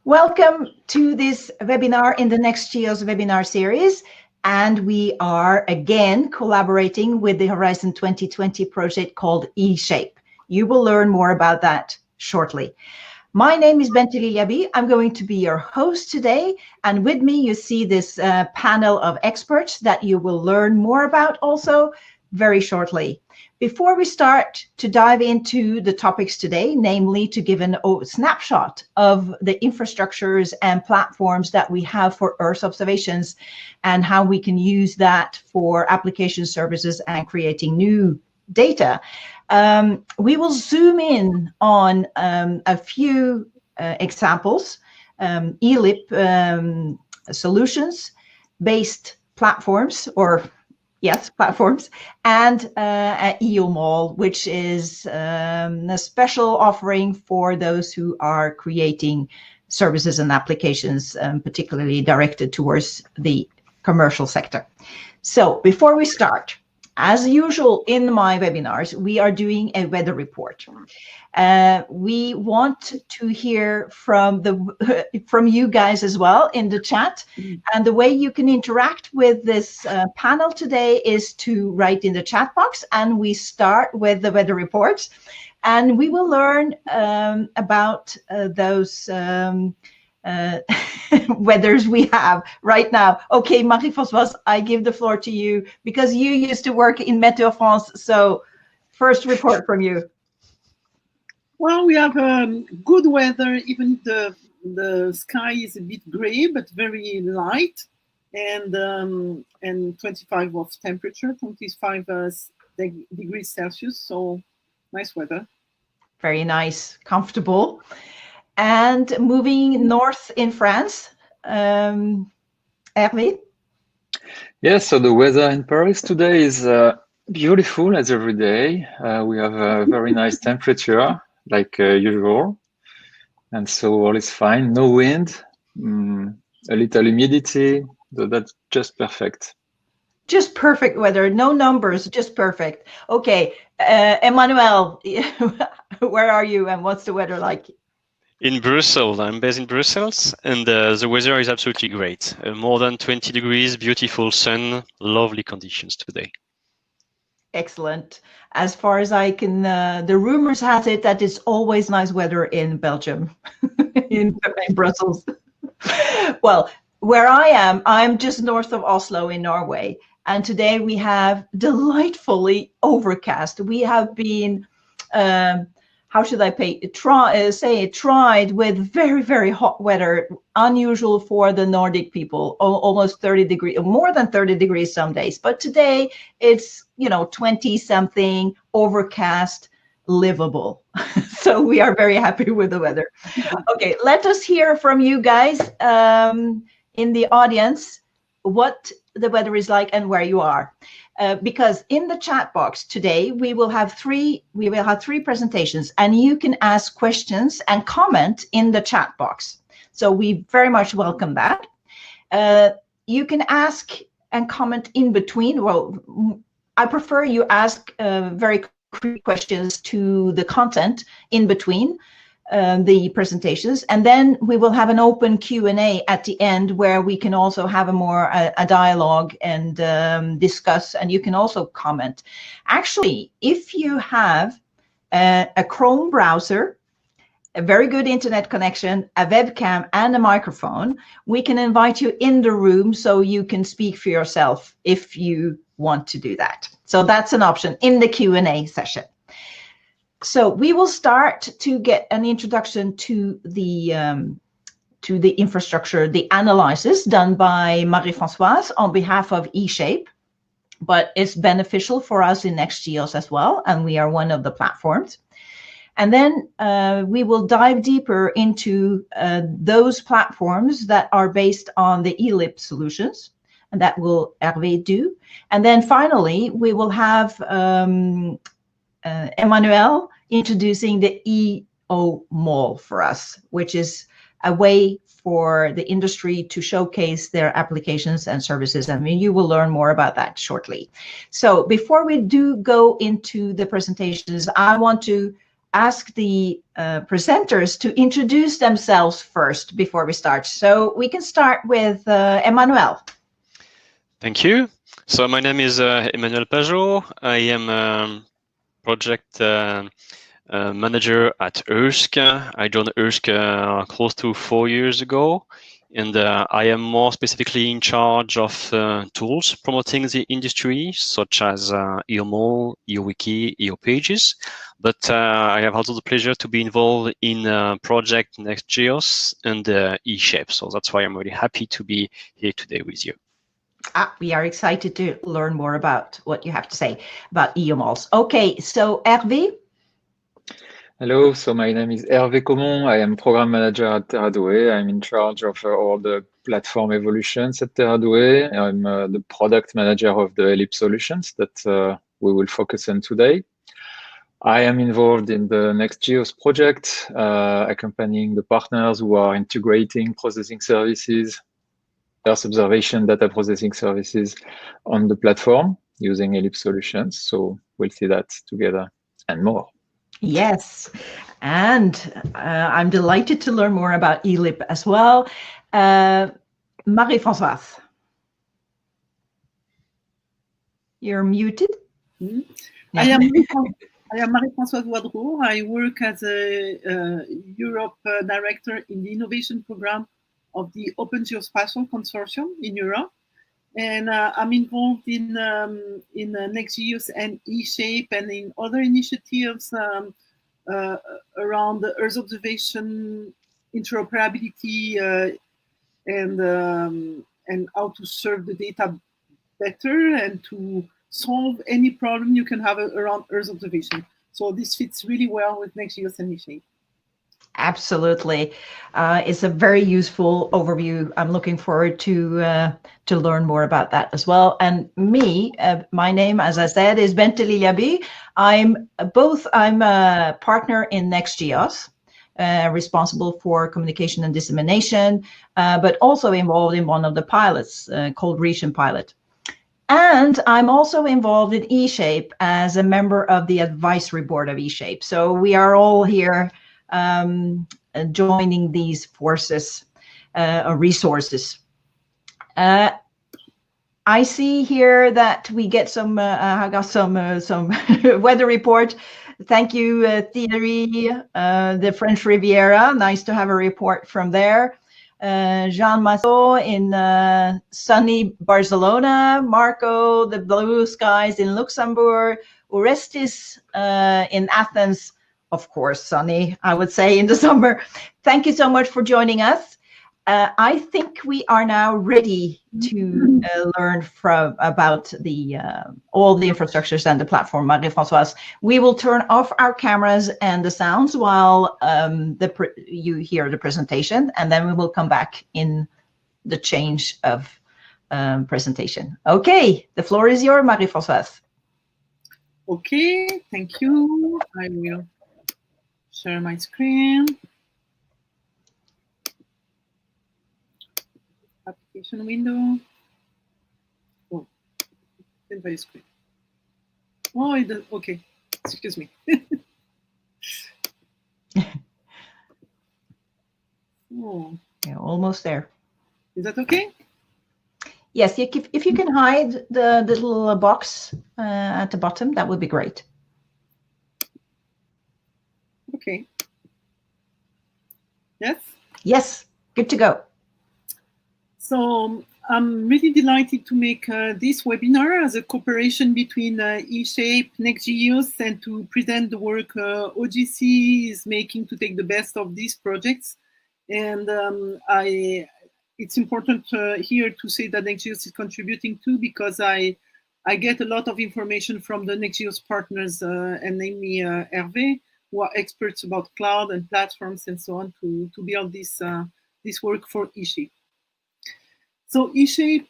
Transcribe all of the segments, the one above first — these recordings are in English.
Welcome to this webinar in the NextGEOSS webinar series. And we are again collaborating with the Horizon 2020 project called eShape. You will learn more about that shortly. My name is Bente Lilja. I'm going to be your host today. And with me, you see this panel of experts that you will learn more about also very shortly. Before we start to dive into the topics today, namely to give a snapshot of the infrastructures and platforms that we have for Earth observations and how we can use that for application services and creating new data, we will zoom in on a few examples, Ellip solutions-based platforms, or yes, platforms, and eoMall, which is a special offering for those who are creating services and applications, particularly directed towards the commercial sector. So before we start, as usual in my webinars, we are doing a weather report. We want to hear from you guys as well in the chat. And the way you can interact with this panel today is to write in the chat box. And we start with the weather reports. And we will learn about those weathers we have right now. Okay, Marie-Francoise, I give the floor to you because you used to work in Météo France. So first report from you. Well, we have good weather. Even the sky is a bit gray, but very light, and 25 of temperature, 25 degrees Celsius. So nice weather. Very nice, comfortable. And moving north in France, Herve? Yes, so the weather in Paris today is beautiful as every day. We have a very nice temperature, like usual. And so all is fine, no wind, a little humidity, so that's just perfect. Just perfect weather, no numbers, just perfect. Okay, Emmanuel, where are you and what's the weather like? In Brussels, I'm based in Brussels, and the weather is absolutely great. More than 20 degrees, beautiful sun, lovely conditions today. Excellent. As far as I can, the rumors has it that it's always nice weather in Belgium, in Brussels. Well, where I am, I'm just north of Oslo in Norway, and today we have delightfully overcast. We have been how should I tried with very, very hot weather, unusual for the Nordic people, almost 30 degrees, more than 30 degrees some days. But today it's, 20 something, overcast, livable. So we are very happy with the weather. Okay, let us hear from you guys in the audience what the weather is like and where you are. Because in the chat box today, we will have three presentations, and you can ask questions and comment in the chat box. So we very much welcome that. You can ask and comment in between. Well, I prefer you ask very quick questions to the content in between the presentations, and then we will have an open Q&A at the end where we can also have a dialogue and discuss, and you can also comment. Actually, if you have a Chrome browser, a very good internet connection, a webcam, and a microphone, we can invite you in the room so you can speak for yourself if you want to do that. So that's an option in the Q&A session. So we will start to get an introduction to the infrastructure, the analysis done by Marie-Francoise on behalf of eShape, but it's beneficial for us in NextGEOSS as well, and we are one of the platforms. And then we will dive deeper into those platforms that are based on the Ellip solutions, and that will Herve do. And then finally, we will have Emmanuel introducing the eoMall for us, which is a way for the industry to showcase their applications and services. I mean, you will learn more about that shortly. So before we do go into the presentations, I want to ask the presenters to introduce themselves first before we start. So we can start with Emmanuel. Thank you. So my name is Emmanuel Pajot. I am project manager at EARSC. I joined EARSC close to 4 years ago, and I am more specifically in charge of tools promoting the industry, such as eoMall, eoWiki, eoPages. But I have also the pleasure to be involved in project NextGEOSS and eShape. So that's why I'm really happy to be here today with you. We are excited to learn more about what you have to say about eoMalls. Okay, so Herve. Hello, so my name is Herve Caumont. I am program manager at Terradue. I'm in charge of all the platform evolutions at Terradue. I'm the product manager of the Ellip solutions that we will focus on today. I am involved in the NextGEOSS project, accompanying the partners who are integrating processing services, Earth observation data processing services on the platform using Ellip solutions. So we'll see that together and more. Yes, and I'm delighted to learn more about Ellip as well. Marie-Francoise, you're muted. Mm-hmm. Yeah. I am Marie-Francoise Voidrot. I work as a Europe director in the innovation program of the Open Geospatial Consortium in Europe. And I'm involved in NextGEOSS and eShape and in other initiatives around the Earth observation, interoperability, and how to serve the data better and to solve any problem you can have around Earth observation. So this fits really well with NextGEOSS and eShape. Absolutely. It's a very useful overview. I'm looking forward to learn more about that as well. And me, my name, as I said, is Bente Lilja. I'm a partner in NextGEOSS, responsible for communication and dissemination, but also involved in one of the pilots called Region Pilot. And I'm also involved in eShape as a member of the advisory board of eShape. So we are all here joining these forces or resources. I see here that we get some. I got some weather report. Thank you, Thierry, the French Riviera. Nice to have a report from there. Jean Massot in sunny Barcelona. Marco, the blue skies in Luxembourg. Orestes in Athens. Of course, sunny, I would say, in the summer. Thank you so much for joining us. I think we are now ready to learn about all the infrastructures and the platform. Marie-Francoise, we will turn off our cameras and the sounds while you hear the presentation, and then we will come back in the change of presentation. Okay, the floor is yours, Marie-Francoise. Okay, thank you. I will share my screen. Application window. Oh, invite screen. Oh, it does. Okay, excuse me. Oh. Yeah, almost there. Is that okay? Yes, if you can hide the little box at the bottom, that would be great. Okay. Yes? Yes, good to go. So I'm really delighted to make this webinar as a cooperation between eShape, NextGEOSS, and to present the work OGC is making to take the best of these projects. And it's important here to say that NextGEOSS is contributing too, because I get a lot of information from the NextGEOSS partners, and namely Herve, who are experts about cloud and platforms and so on to build this work for eShape. So eShape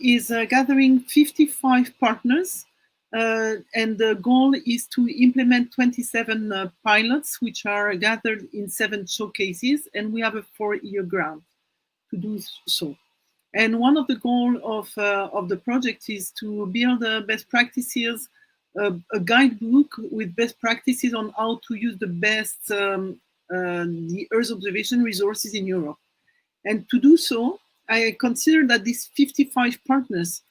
is gathering 55 partners, and the goal is to implement 27 pilots, which are gathered in 7 showcases, and we have a 4-year grant to do so. And one of the goals of the project is to build best practices a guidebook with best practices on how to use the best the Earth observation resources in Europe. And to do so, I consider that these 55 partners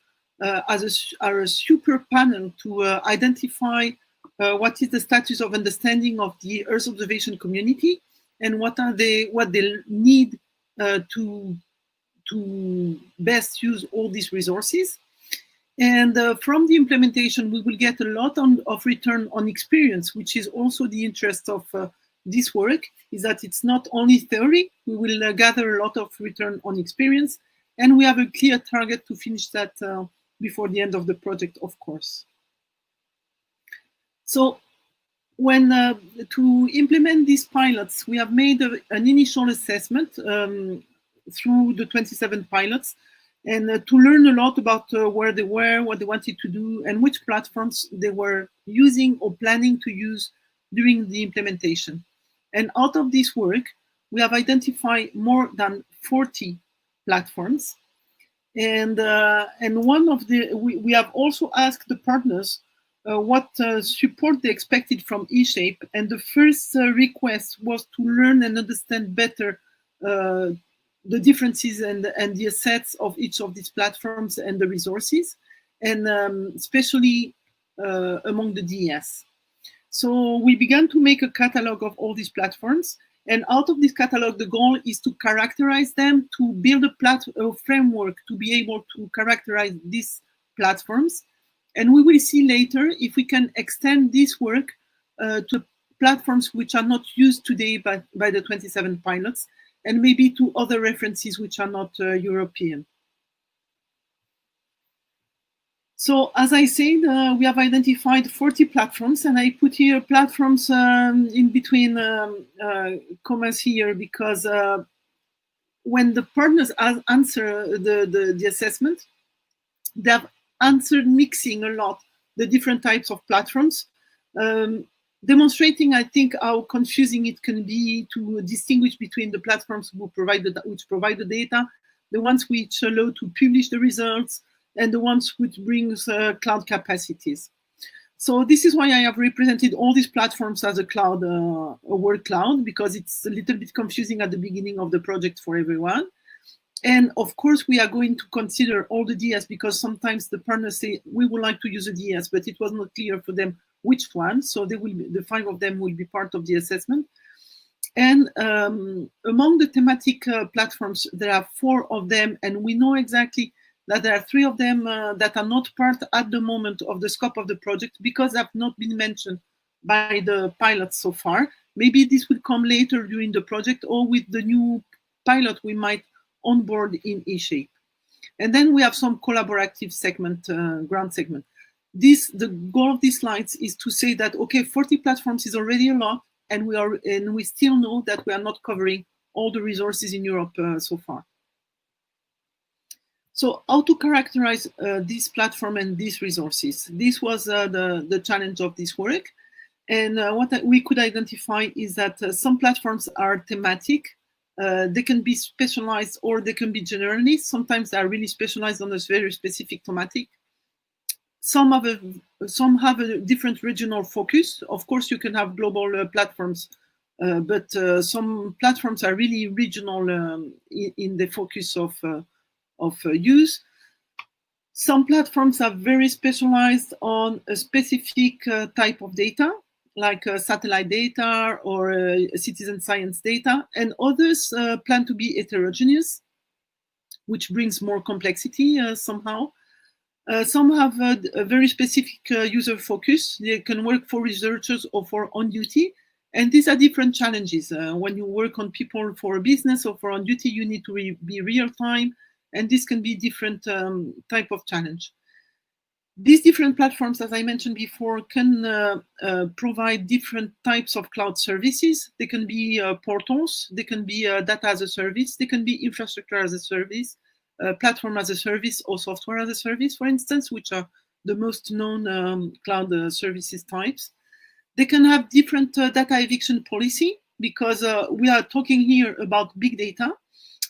are a super panel to identify what is the status of understanding of the Earth observation community and what they need to best use all these resources. And from the implementation, we will get a lot of return on experience, which is also the interest of this work, is that it's not only theory. We will gather a lot of return on experience, and we have a clear target to finish that before the end of the project, of course. So when to implement these pilots, we have made an initial assessment through the 27 pilots, and to learn a lot about where they were, what they wanted to do, and which platforms they were using or planning to use during the implementation. And out of this work, we have identified more than 40 platforms. And one of we have also asked the partners what support they expected from eShape. And the first request was to learn and understand better the differences and the assets of each of these platforms and the resources, and especially among the DES. So we began to make a catalog of all these platforms, and out of this catalog, the goal is to characterize them, to build a framework to be able to characterize these platforms. And we will see later if we can extend this work to platforms which are not used today by the 27 pilots, and maybe to other references which are not European. So as I said, we have identified 40 platforms, and I put here platforms in between commas here, because when the partners answer the assessment, they have answered mixing a lot the different types of platforms, demonstrating, I think, how confusing it can be to distinguish between the platforms which provide the data, the ones which allow to publish the results, and the ones which brings cloud capacities. So this is why I have represented all these platforms as a cloud, a word cloud, because it's a little bit confusing at the beginning of the project for everyone. And of course, we are going to consider all the DS, because sometimes the partners say, we would like to use a DS, but it was not clear for them which one. So they will be, the 5 of them will be part of the assessment. And among the thematic platforms, there are 4 of them, and we know exactly that there are 3 of them that are not part at the moment of the scope of the project, because they have not been mentioned by the pilots so far. Maybe this will come later during the project, or with the new pilot we might onboard in eShape. And then we have some collaborative segment, ground segment. The goal of these slides is to say that, okay, 40 platforms is already a lot, and we still know that we are not covering all the resources in Europe so far. So how to characterize this platform and these resources? This was the challenge of this work. And what we could identify is that some platforms are thematic. They can be specialized or they can be generalist. Sometimes they are really specialized on a very specific thematic. Some have a different regional focus. Of course, you can have global platforms, but some platforms are really regional in the focus of use. Some platforms are very specialized on a specific type of data, like satellite data or citizen science data, and others plan to be heterogeneous, which brings more complexity somehow. Some have a very specific user focus. They can work for researchers or for on duty, and these are different challenges. When you work on people for a business or for on duty, you need to be real time, and this can be different type of challenge. These different platforms, as I mentioned before, can provide different types of cloud services. They can be portals, they can be data as a service, they can be infrastructure as a service, platform as a service, or software as a service, for instance, which are the most known cloud services types. They can have different data eviction policy, because we are talking here about big data,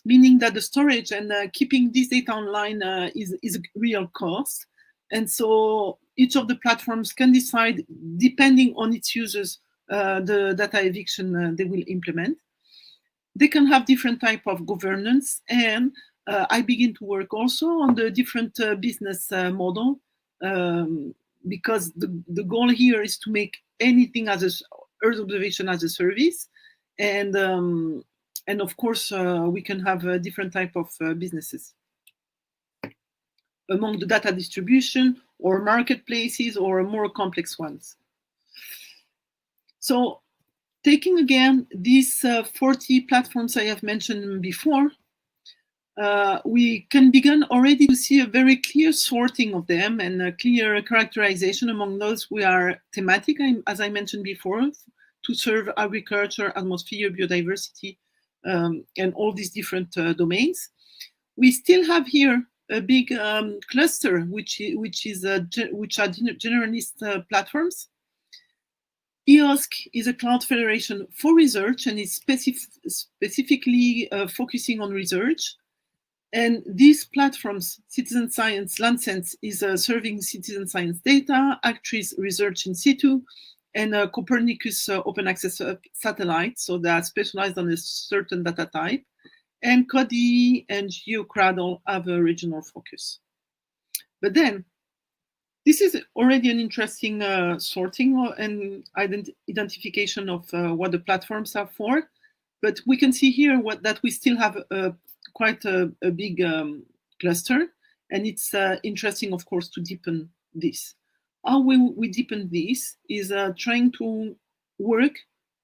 meaning that the storage and keeping this data online is a real cost. And so each of the platforms can decide, depending on its users, the data eviction they will implement. They can have different type of governance, and I begin to work also on the different business model, because the goal here is to make anything as Earth observation as a service, and of course we can have a different type of businesses among the data distribution or marketplaces or more complex ones. So taking again these 40 platforms I have mentioned before, we can begin already to see a very clear sorting of them and a clear characterization. Among those, we are thematic, as I mentioned before, to serve agriculture, atmosphere, biodiversity, and all these different domains. We still have here a big cluster, which are generalist platforms. EARSC is a cloud federation for research and is specifically focusing on research. And these platforms, Citizen Science, Lansense is serving citizen science data, Actris research in situ, and Copernicus open access satellites, so they are specialized on a certain data type. And CODI and GeoCradle have a regional focus. But then, this is already an interesting sorting and identification of what the platforms are for. But we can see here that we still have quite a big cluster, and it's interesting, of course, to deepen this. How we deepen this is trying to work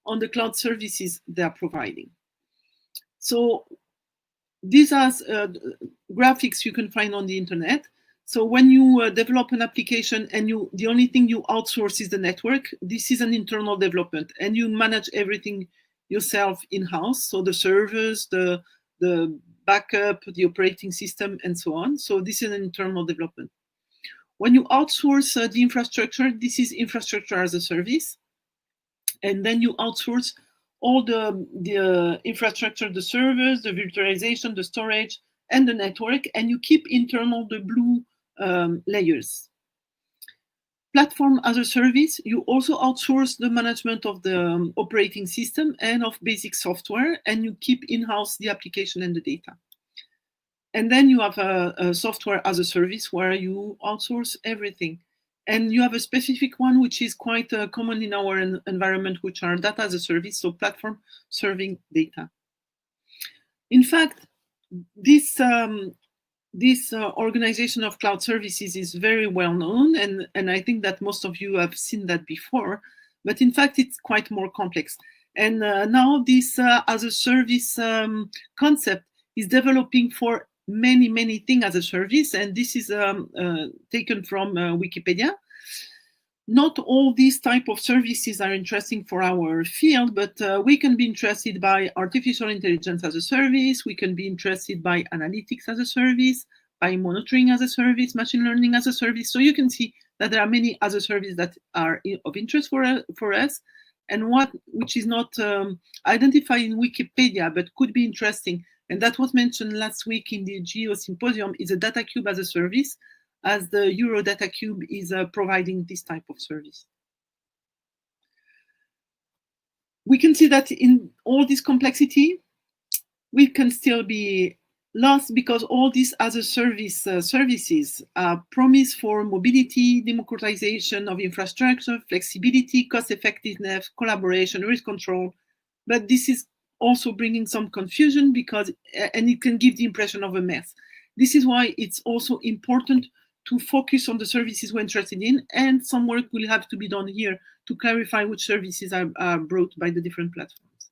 on the cloud services they are providing. So these are graphics you can find on the internet. So when you develop an application and the only thing you outsource is the network, this is an internal development, and you manage everything yourself in-house. So the servers, the backup, the operating system, and so on. So this is an internal development. When you outsource the infrastructure, this is infrastructure as a service. And then you outsource all the infrastructure, the servers, the virtualization, the storage, and the network, and you keep internal the blue layers. Platform as a service, you also outsource the management of the operating system and of basic software, and you keep in-house the application and the data. And then you have a software as a service where you outsource everything. And you have a specific one which is quite common in our environment, which are data as a service, so platform serving data. In fact, this organization of cloud services is very well known, and I think that most of you have seen that before, but in fact it's quite more complex. And now this as a service concept is developing for many things as a service, and this is taken from Wikipedia. Not all these type of services are interesting for our field, but we can be interested by artificial intelligence as a service, we can be interested by analytics as a service, by monitoring as a service, machine learning as a service. So you can see that there are many other services that are of interest for us, and which is not identified in Wikipedia, but could be interesting. And that was mentioned last week in the Geo Symposium, is a data cube as a service, as the Euro Data Cube is providing this type of service. We can see that in all this complexity, we can still be lost because all these other services promise for mobility, democratization of infrastructure, flexibility, cost effectiveness, collaboration, risk control. But this is also bringing some confusion and it can give the impression of a mess. This is why it's also important to focus on the services we're interested in, and some work will have to be done here to clarify which services are brought by the different platforms.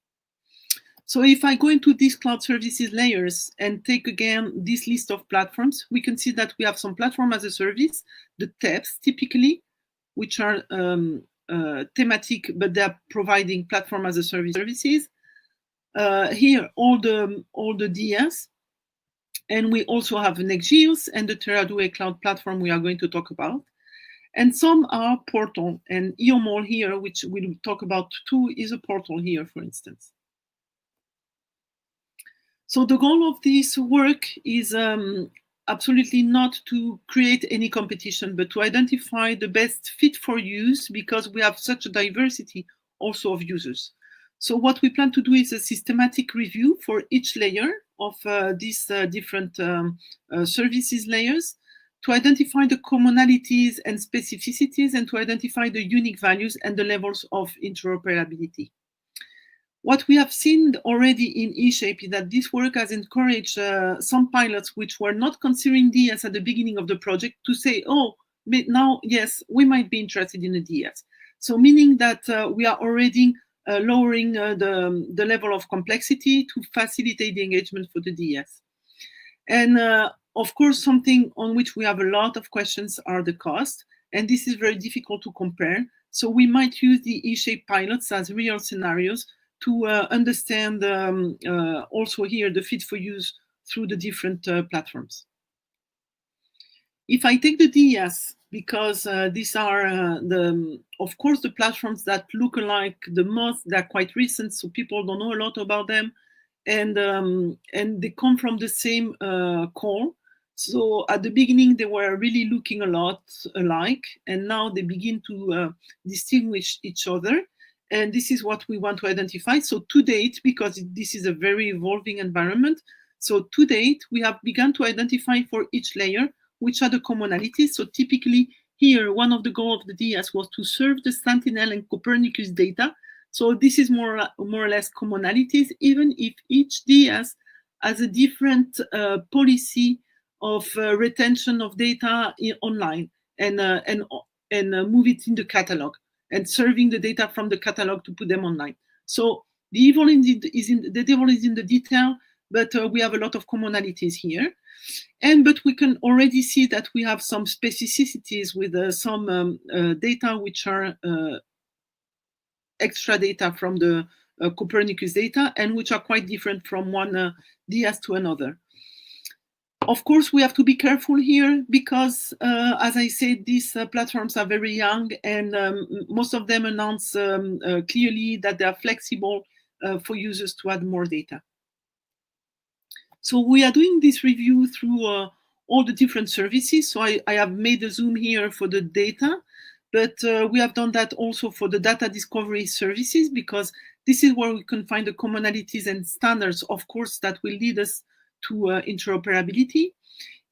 So if I go into these cloud services layers and take again this list of platforms, we can see that we have some platform as a service, the TEPs typically, which are thematic, but they're providing platform as a service services. Here, all the DS. And we also have NextGEOSS and the Terradue cloud platform we are going to talk about. And some are portal, and eoMall here, which we'll talk about too, is a portal here, for instance. So the goal of this work is, absolutely not to create any competition, but to identify the best fit for use, because we have such a diversity also of users. So what we plan to do is a systematic review for each layer of these different services layers, to identify the commonalities and specificities, and to identify the unique values and the levels of interoperability. What we have seen already in eShape is that this work has encouraged some pilots which were not considering DS at the beginning of the project to say, oh, now, yes, we might be interested in a DS. So meaning that we are already lowering the level of complexity to facilitate the engagement for the DS. And of course, something on which we have a lot of questions are the cost. And this is very difficult to compare. So we might use the eShape pilots as real scenarios to understand also here the fit for use through the different platforms. If I take the DS, because these are of course the platforms that look alike the most, they're quite recent, so people don't know a lot about them, and they come from the same core. So at the beginning they were really looking a lot alike, and now they begin to distinguish each other. And this is what we want to identify. So to date, because this is a very evolving environment, so to date, we have begun to identify for each layer which are the commonalities. So typically here, one of the goals of the DS was to serve the Sentinel and Copernicus data. So this is more or less commonalities, even if each DS has a different policy of retention of data online and move it in the catalog, and serving the data from the catalog to put them online. So the devil is in the detail, but we have a lot of commonalities here. But we can already see that we have some specificities with some data which are extra data from the Copernicus data, and which are quite different from one DS to another. Of course, we have to be careful here because, as I said, these platforms are very young, and most of them announce clearly that they are flexible for users to add more data. So we are doing this review through all the different services. So I have made a zoom here for the data, but we have done that also for the data discovery services, because this is where we can find the commonalities and standards, of course, that will lead us to interoperability.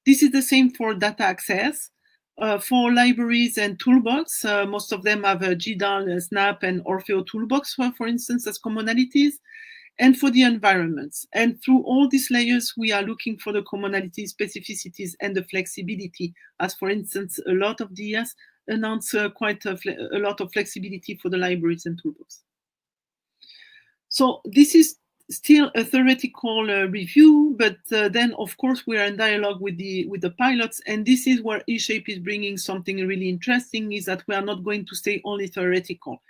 This is the same for data access. For libraries and toolbox, most of them have a GDAL, Snap, and Orfeo toolbox, for instance, as commonalities. And for the environments. And through all these layers, we are looking for the commonalities, specificities, and the flexibility. As for instance, a lot of DS announce quite a lot of flexibility for the libraries and toolbox. So this is still a theoretical review, but then of course we are in dialogue with the pilots, and this is where eShape is bringing something really interesting, is that we are not going to stay only theoretical.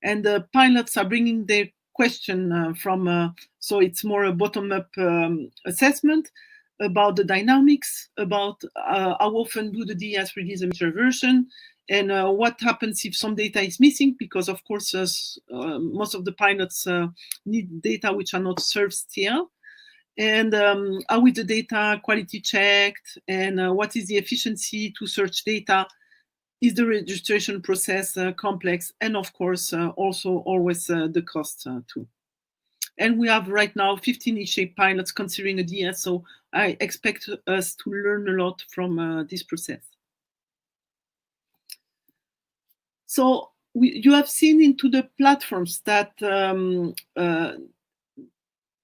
And the pilots are bringing their question from, so it's more a bottom-up assessment about the dynamics, about how often do the DS release a major version, and what happens if some data is missing, because of course most of the pilots need data which are not served still, and how is the data quality checked, and what is the efficiency to search data. Is the registration process complex? And of course, also always the cost too. And we have right now 15 eShape pilots considering a DS, so I expect us to learn a lot from this process. So you have seen into the platforms that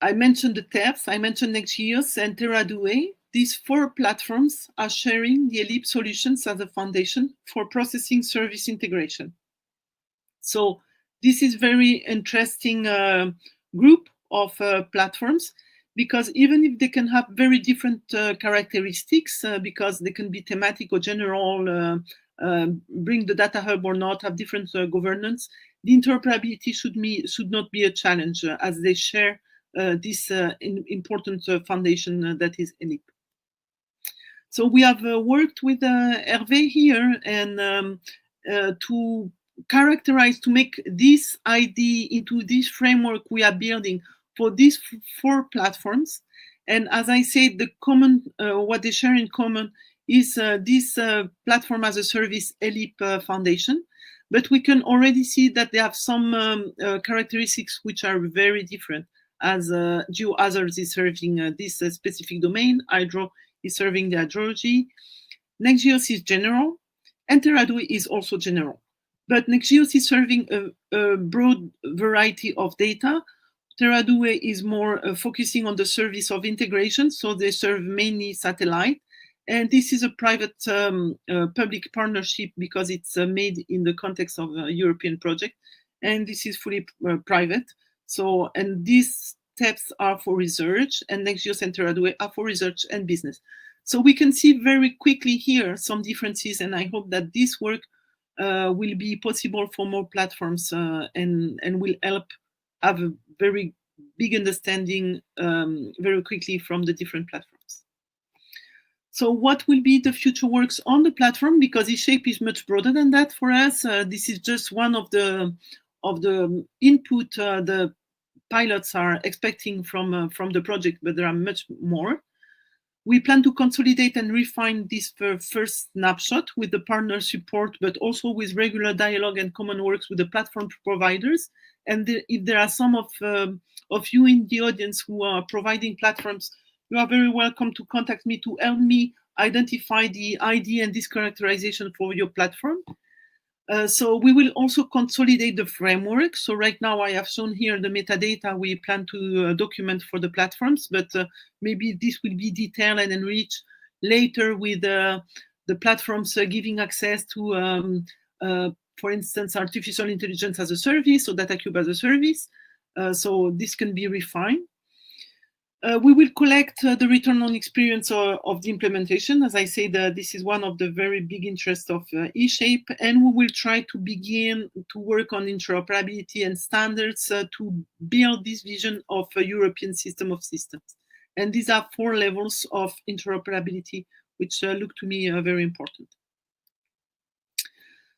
I mentioned the TEPs, I mentioned NextGEOSS and Terradue. These 4 platforms are sharing the Ellip solutions as a foundation for processing service integration. So this is very interesting group of platforms, because even if they can have very different characteristics, because they can be thematic or general, bring the data hub or not, have different governance, the interoperability should not be a challenge as they share this important foundation that is Ellip. So we have worked with Herve here and to characterize, to make this ID into this framework we are building for these 4 platforms. And as I said, the common, what they share in common is this platform as a service Ellip foundation. But we can already see that they have some characteristics which are very different, as GeoArcs is serving this specific domain, Hydro is serving the hydrology, NextGEOSS is general, and Terradue is also general. But NextGEOSS is serving a broad variety of data. Terradue is more focusing on the service of integration, so they serve mainly satellite. And this is a private public partnership because it's made in the context of a European project, and this is fully private. So, and these TEPs are for research, and NextGEOSS and Terradue are for research and business. So we can see very quickly here some differences, and I hope that this work will be possible for more platforms and will help have a very big understanding very quickly from the different platforms. So what will be the future works on the platform? Because eShape is much broader than that for us. This is just one of the input the pilots are expecting from the project, but there are much more. We plan to consolidate and refine this first snapshot with the partner support, but also with regular dialogue and common works with the platform providers. And if there are some of you in the audience who are providing platforms, you are very welcome to contact me to help me identify the ID and this characterization for your platform. So we will also consolidate the framework. So right now I have shown here the metadata we plan to document for the platforms, but maybe this will be detailed and enriched later with the platforms giving access to, for instance, artificial intelligence as a service or data cube as a service. So this can be refined. We will collect the return on experience of the implementation. As I said, this is one of the very big interests of eShape, and we will try to begin to work on interoperability and standards to build this vision of a European system of systems. And these are 4 levels of interoperability, which look to me very important.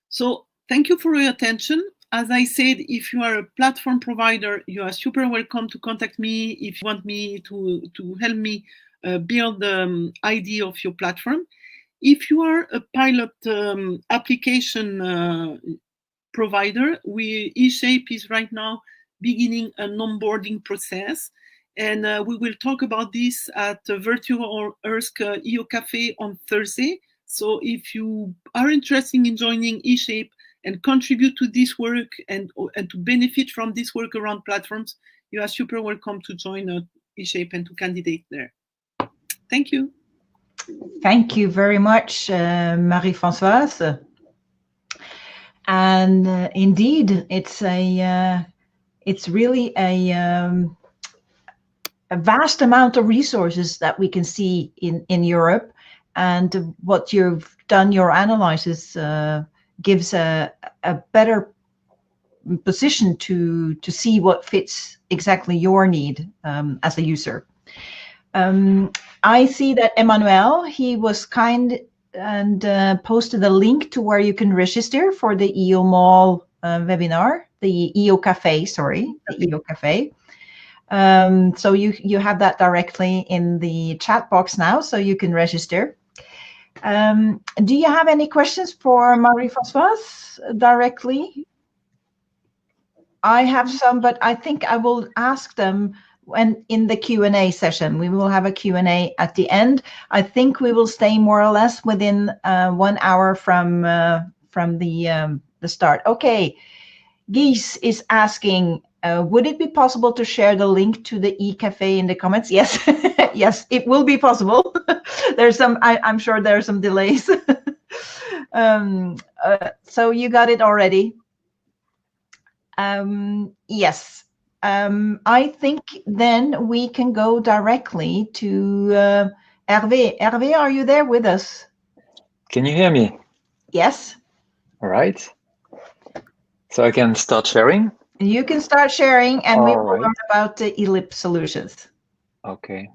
So thank you for your attention. As I said, if you are a platform provider, you are super welcome to contact me if you want me to help me build the idea of your platform. If you are a pilot application provider, eShape is right now beginning an onboarding process. And we will talk about this at Virtual EARSC EO Cafe on Thursday. So if you are interested in joining eShape and contribute to this work and to benefit from this work around platforms, you are super welcome to join eShape and to candidate there. Thank you. Thank you very much, Marie-Francoise. And indeed, it's really a vast amount of resources that we can see in Europe, and what you've done, your analysis gives a better position to see what fits exactly your need as a user. I see that Emmanuel, he was kind and posted a link to where you can register for the eoMall webinar, the EO Cafe, sorry, the EO Cafe. So you have that directly in the chat box now, so you can register. Do you have any questions for Marie-Francoise directly? I have some, but I think I will ask them when in the Q&A session. We will have a Q&A at the end. I think we will stay more or less within 1 hour from the start. Okay, Guys is asking, would it be possible to share the link to the e-cafe in the comments? Yes, yes, it will be possible. There's some, I'm sure there are some delays. So you got it already. Yes, I think then we can go directly to Herve. Herve, are you there with us? Can you hear me? Yes. All right. So I can start sharing? You can start sharing, and we will right. learn about the Ellip solutions. Okay.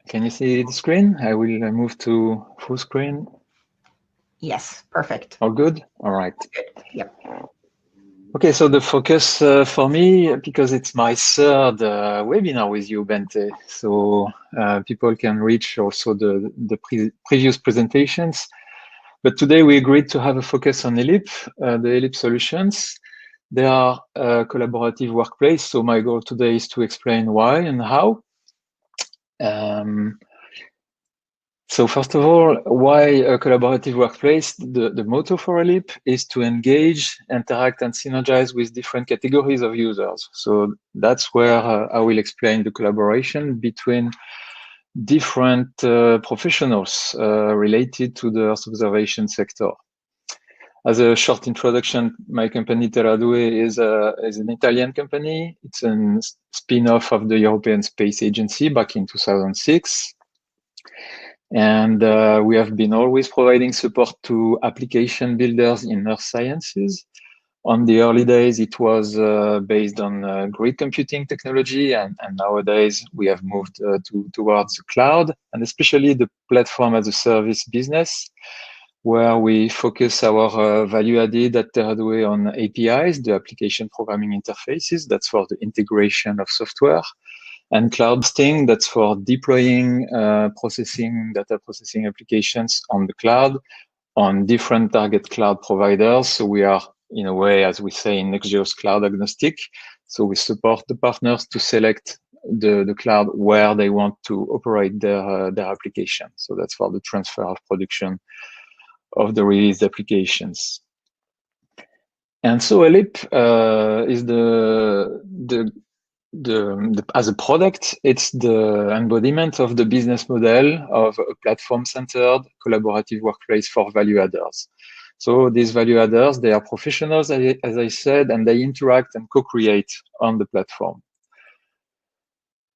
Can you see the screen? I will move to full screen. Yes, perfect. All good? All right. Yep. Okay, so the focus for me, because it's my third webinar with you, Bente, so people can reach also the previous presentations. But today we agreed to have a focus on Ellip, the Ellip solutions. They are a collaborative workplace, so my goal today is to explain why and how. So first of all, why a collaborative workplace? The motto for Ellip is to engage, interact, and synergize with different categories of users. So that's where I will explain the collaboration between different professionals related to the Earth observation sector. As a short introduction, my company Terradue is an Italian company. It's a spin-off of the European Space Agency back in 2006. And we have been always providing support to application builders in earth sciences. On the early days, it was based on grid computing technology, and nowadays we have moved towards the cloud, and especially the platform as a service business, where we focus our value added at Terradue on APIs, the application programming interfaces. That's for the integration of software. And cloud hosting, that's for deploying data processing applications on the cloud on different target cloud providers. So we are, in a way, as we say in NextGEOSS, cloud agnostic. So we support the partners to select the cloud where they want to operate their application. So that's for the transfer of production of the released applications. And so Ellip is as a product, it's the embodiment of the business model of a platform-centered collaborative workplace for value adders. So these value adders, they are professionals, as I said, and they interact and co-create on the platform.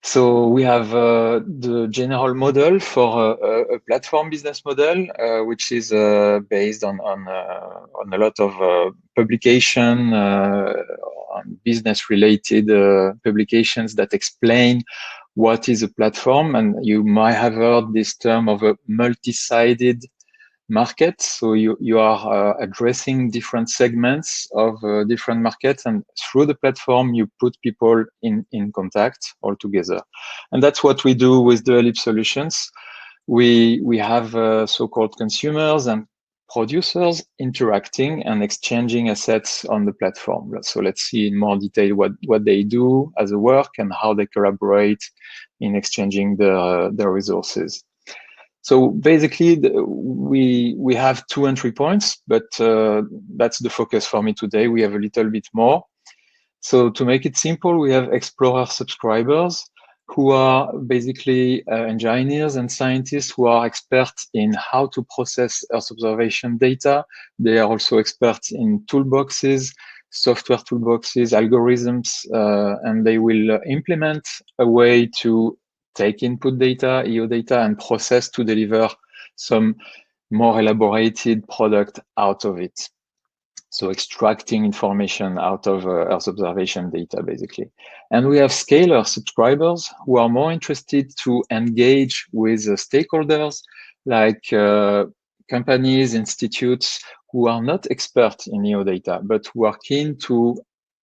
So we have the general model for a platform business model, which is based on a lot of publication, on business-related publications that explain what is a platform. And you might have heard this term of a multi-sided market. So you are addressing different segments of different markets, and through the platform you put people in contact all together. And that's what we do with the Ellip solutions. We have so-called consumers and producers interacting and exchanging assets on the platform. So let's see in more detail what they do as a work and how they collaborate in exchanging their resources. So basically, we have 2 entry points, but that's the focus for me today. We have a little bit more. So to make it simple, we have Explorer subscribers who are basically engineers and scientists who are experts in how to process Earth observation data. They are also experts in toolboxes, software toolboxes, algorithms, and they will implement a way to take input data, EO data, and process to deliver some more elaborated product out of it. So extracting information out of Earth observation data, basically. And we have Scaler subscribers who are more interested to engage with stakeholders like companies, institutes who are not experts in EO data, but who are keen to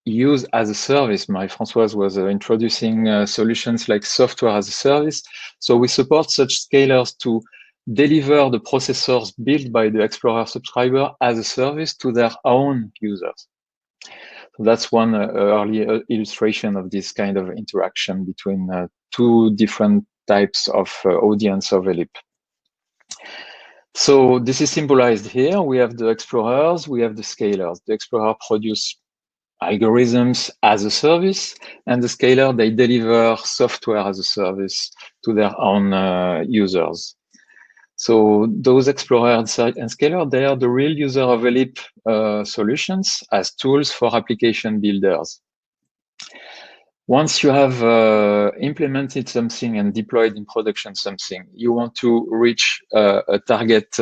use as a service. Marie-Francoise was introducing solutions like software as a service. So we support such scalers to deliver the processors built by the Explorer subscriber as a service to their own users. So that's one early illustration of this kind of interaction between 2 different types of audience of Ellip. So this is symbolized here. We have the explorers, we have the scalers. The explorer produce algorithms as a service, and the scaler, they deliver software as a service to their own users. So those explorer and scaler, they are the real user of Ellip solutions as tools for application builders. Once you have implemented something and deployed in production something, you want to reach a target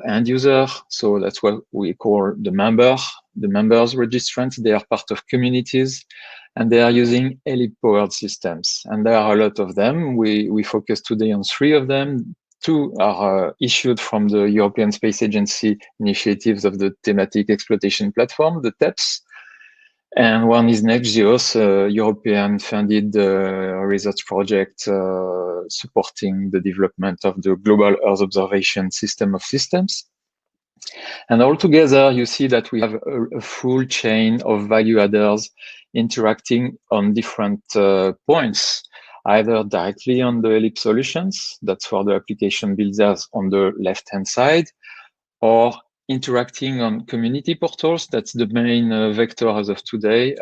end user. So that's what we call the members registrants. They are part of communities and they are using Ellip powered systems. And there are a lot of them. We focus today on 3 of them. two are issued from the European Space Agency initiatives of the Thematic Exploitation Platform, the TEPs. And one is NextGEOSS, a European-funded research project supporting the development of the global Earth observation system of systems. And altogether, you see that we have a full chain of value adders interacting on different points, either directly on the Ellip solutions, that's for the application builders on the left-hand side, or interacting on community portals. That's the main vector as of today.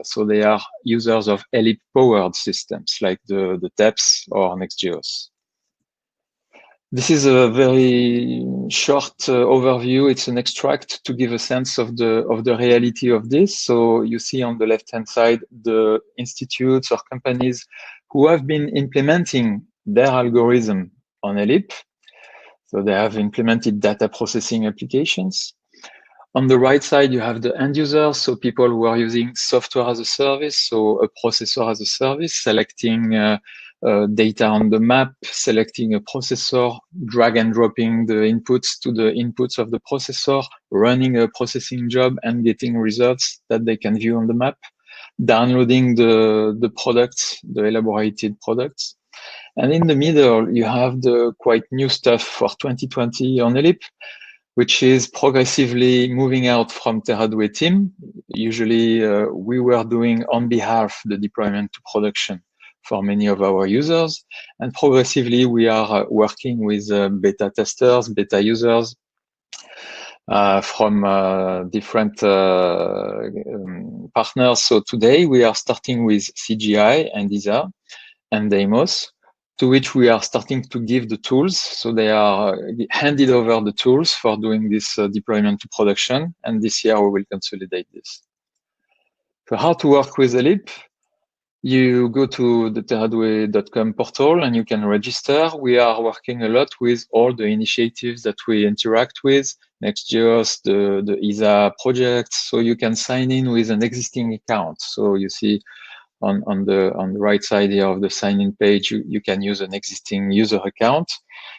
So they are users of Ellip-powered systems like the TEPs or NextGEOSS. This is a very short overview. It's an extract to give a sense of the reality of this. So you see on the left-hand side the institutes or companies who have been implementing their algorithm on Ellip. So they have implemented data processing applications. On the right side, you have the end users, so people who are using software as a service, so a processor as a service, selecting data on the map, selecting a processor, drag and dropping the inputs to the inputs of the processor, running a processing job and getting results that they can view on the map, downloading the products, the elaborated products. And in the middle, you have the quite new stuff for 2020 on Ellip, which is progressively moving out from Terradue team. Usually we were doing on behalf the deployment to production for many of our users. And progressively we are working with beta testers, beta users from different partners. So today we are starting with CGI and ESA and Deimos, to which we are starting to give the tools. So they are handed over the tools for doing this deployment to production. And this year we will consolidate this. So how to work with Ellip? You go to the terradue.com portal and you can register. We are working a lot with all the initiatives that we interact with, NextGEOSS, the ESA projects. So you can sign in with an existing account. So you see on the right side here of the sign-in page, you can use an existing user account.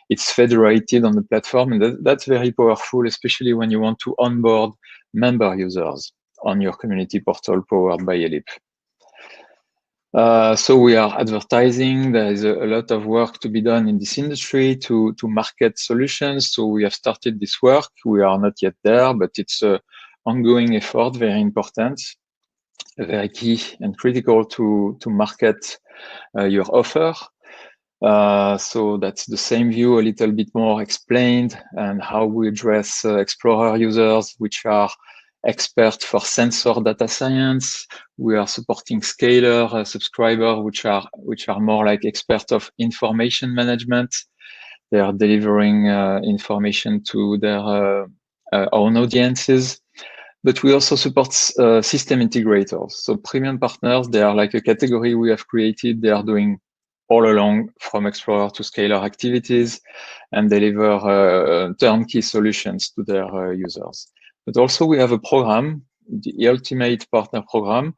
It's federated on the platform, and that's very powerful, especially when you want to onboard member users on your community portal powered by Ellip. So we are advertising. There is a lot of work to be done in this industry to market solutions. So we have started this work. We are not yet there, but it's an ongoing effort, very important, very key and critical to market your offer. So that's the same view, a little bit more explained, and how we address Explorer users, which are experts for sensor data science. We are supporting Scaler subscribers, which are more like experts of information management. They are delivering information to their own audiences. But we also support system integrators. So premium partners, they are like a category we have created. They are doing all along from Explorer to Scaler activities and deliver turnkey solutions to their users. But also we have a program, the Ultimate Partner Program,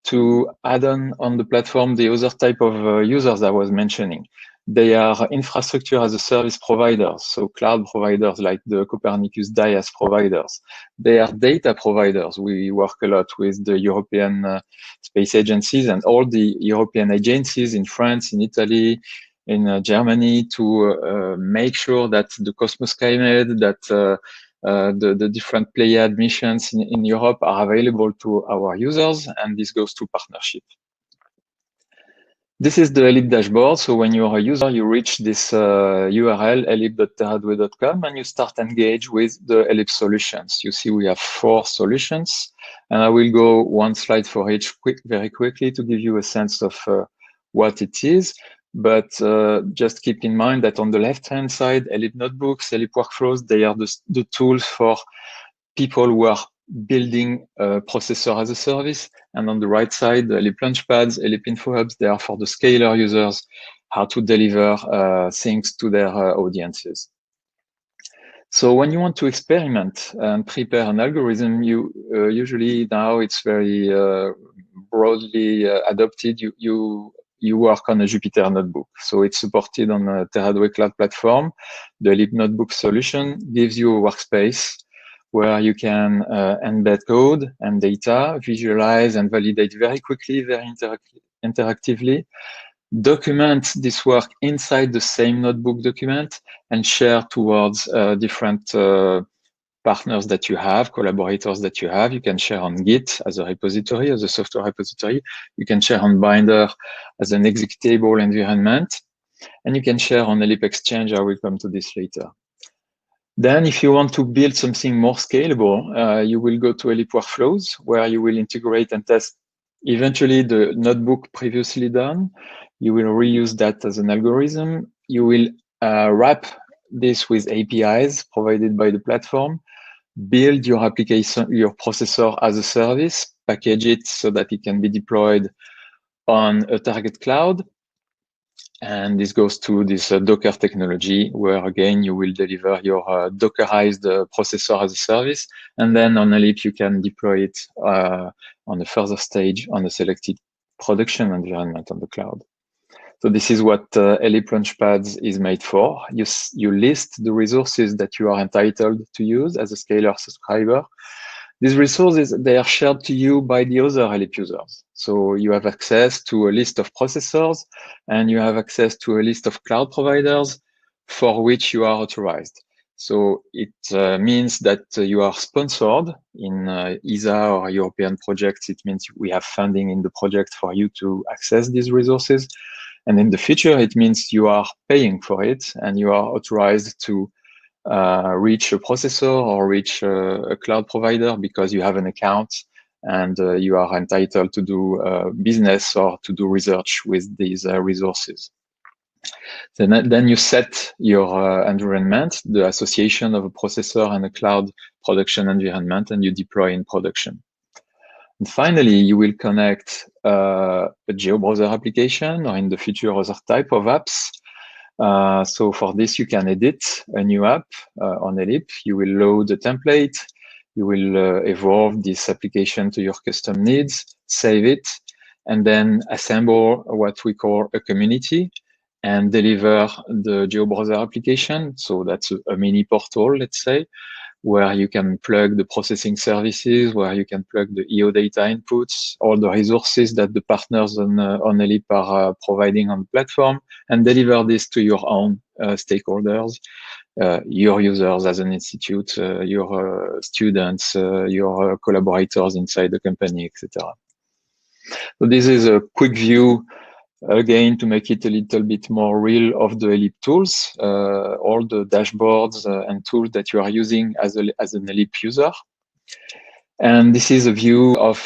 to add on the platform the other type of users I was mentioning. They are infrastructure as a service providers, so cloud providers like the Copernicus DIAS providers. They are data providers. We work a lot with the European space agencies and all the European agencies in France, in Italy, in Germany to make sure that the Cosmos SkyMed, that the different Pleiad missions in Europe are available to our users, and this goes to partnership. This is the Ellip dashboard. So when you're a user, you reach this URL, ellip.terradue.com, and you start engage with the Ellip solutions. You see we have 4 solutions, and I will go one slide for each very quickly to give you a sense of what it is. But just keep in mind that on the left-hand side, Ellip Notebooks, Ellip Workflows, they are the tools for people who are building a processor as a service. And on the right side, the Ellip Launchpads, Ellip InfoHubs, they are for the Scaler users, how to deliver things to their audiences. So when you want to experiment and prepare an algorithm, you usually now it's very broadly adopted. You you work on a Jupyter notebook. So it's supported on a Terradue cloud platform. The Ellip notebook solution gives you a workspace where you can embed code and data, visualize and validate very quickly, very interactively, document this work inside the same notebook document, and share towards different partners that you have, collaborators that you have. You can share on Git as a repository, as a software repository. You can share on Binder as an executable environment. And you can share on Ellip Exchange. I will come to this later. Then if you want to build something more scalable, you will go to Ellip Workflows, where you will integrate and test eventually the notebook previously done. You will reuse that as an algorithm. You will wrap this with APIs provided by the platform, build your application, your processor as a service, package it so that it can be deployed on a target cloud. And this goes to this Docker technology, where again, you will deliver your Dockerized processor as a service. And then on Ellip, you can deploy it on a further stage on a selected production environment on the cloud. So this is what Ellip Launchpad is made for. You list the resources that you are entitled to use as a Scalar subscriber. These resources, they are shared to you by the other Ellip users. So you have access to a list of processors, and you have access to a list of cloud providers for which you are authorized. So it means that you are sponsored in ESA or European projects. It means we have funding in the project for you to access these resources. And in the future, it means you are paying for it, and you are authorized to reach a processor or reach a cloud provider because you have an account, and you are entitled to do business or to do research with these resources. Then you set your environment, the association of a processor and a cloud production environment, and you deploy in production. And finally, you will connect a GeoBrowser application, or in the future, other type of apps. So for this, you can edit a new app on Ellip. You will load a template. You will evolve this application to your custom needs, save it, and then assemble what we call a community and deliver the GeoBrowser application. So that's a mini portal, let's say, where you can plug the processing services, where you can plug the EO data inputs, all the resources that the partners on Ellip are providing on the platform, and deliver this to your own stakeholders, your users as an institute, your students, your collaborators inside the company, etc. So this is a quick view, again, to make it a little bit more real, of the Ellip tools, all the dashboards and tools that you are using as an Ellip user. And this is a view of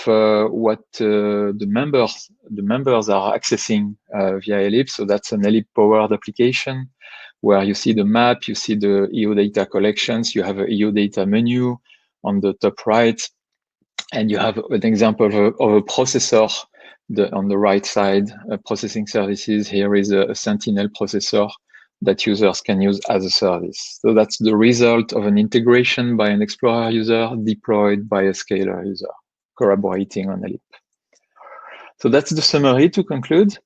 what the members are accessing via Ellip. So that's an Ellip-powered application where you see the map, you see the EO data collections, you have an EO data menu on the top right, and you have an example of a processor on the right side, processing services. Here is a Sentinel processor that users can use as a service. So that's the result of an integration by an Explorer user deployed by a Scalar user collaborating on Ellip. So that's the summary to conclude.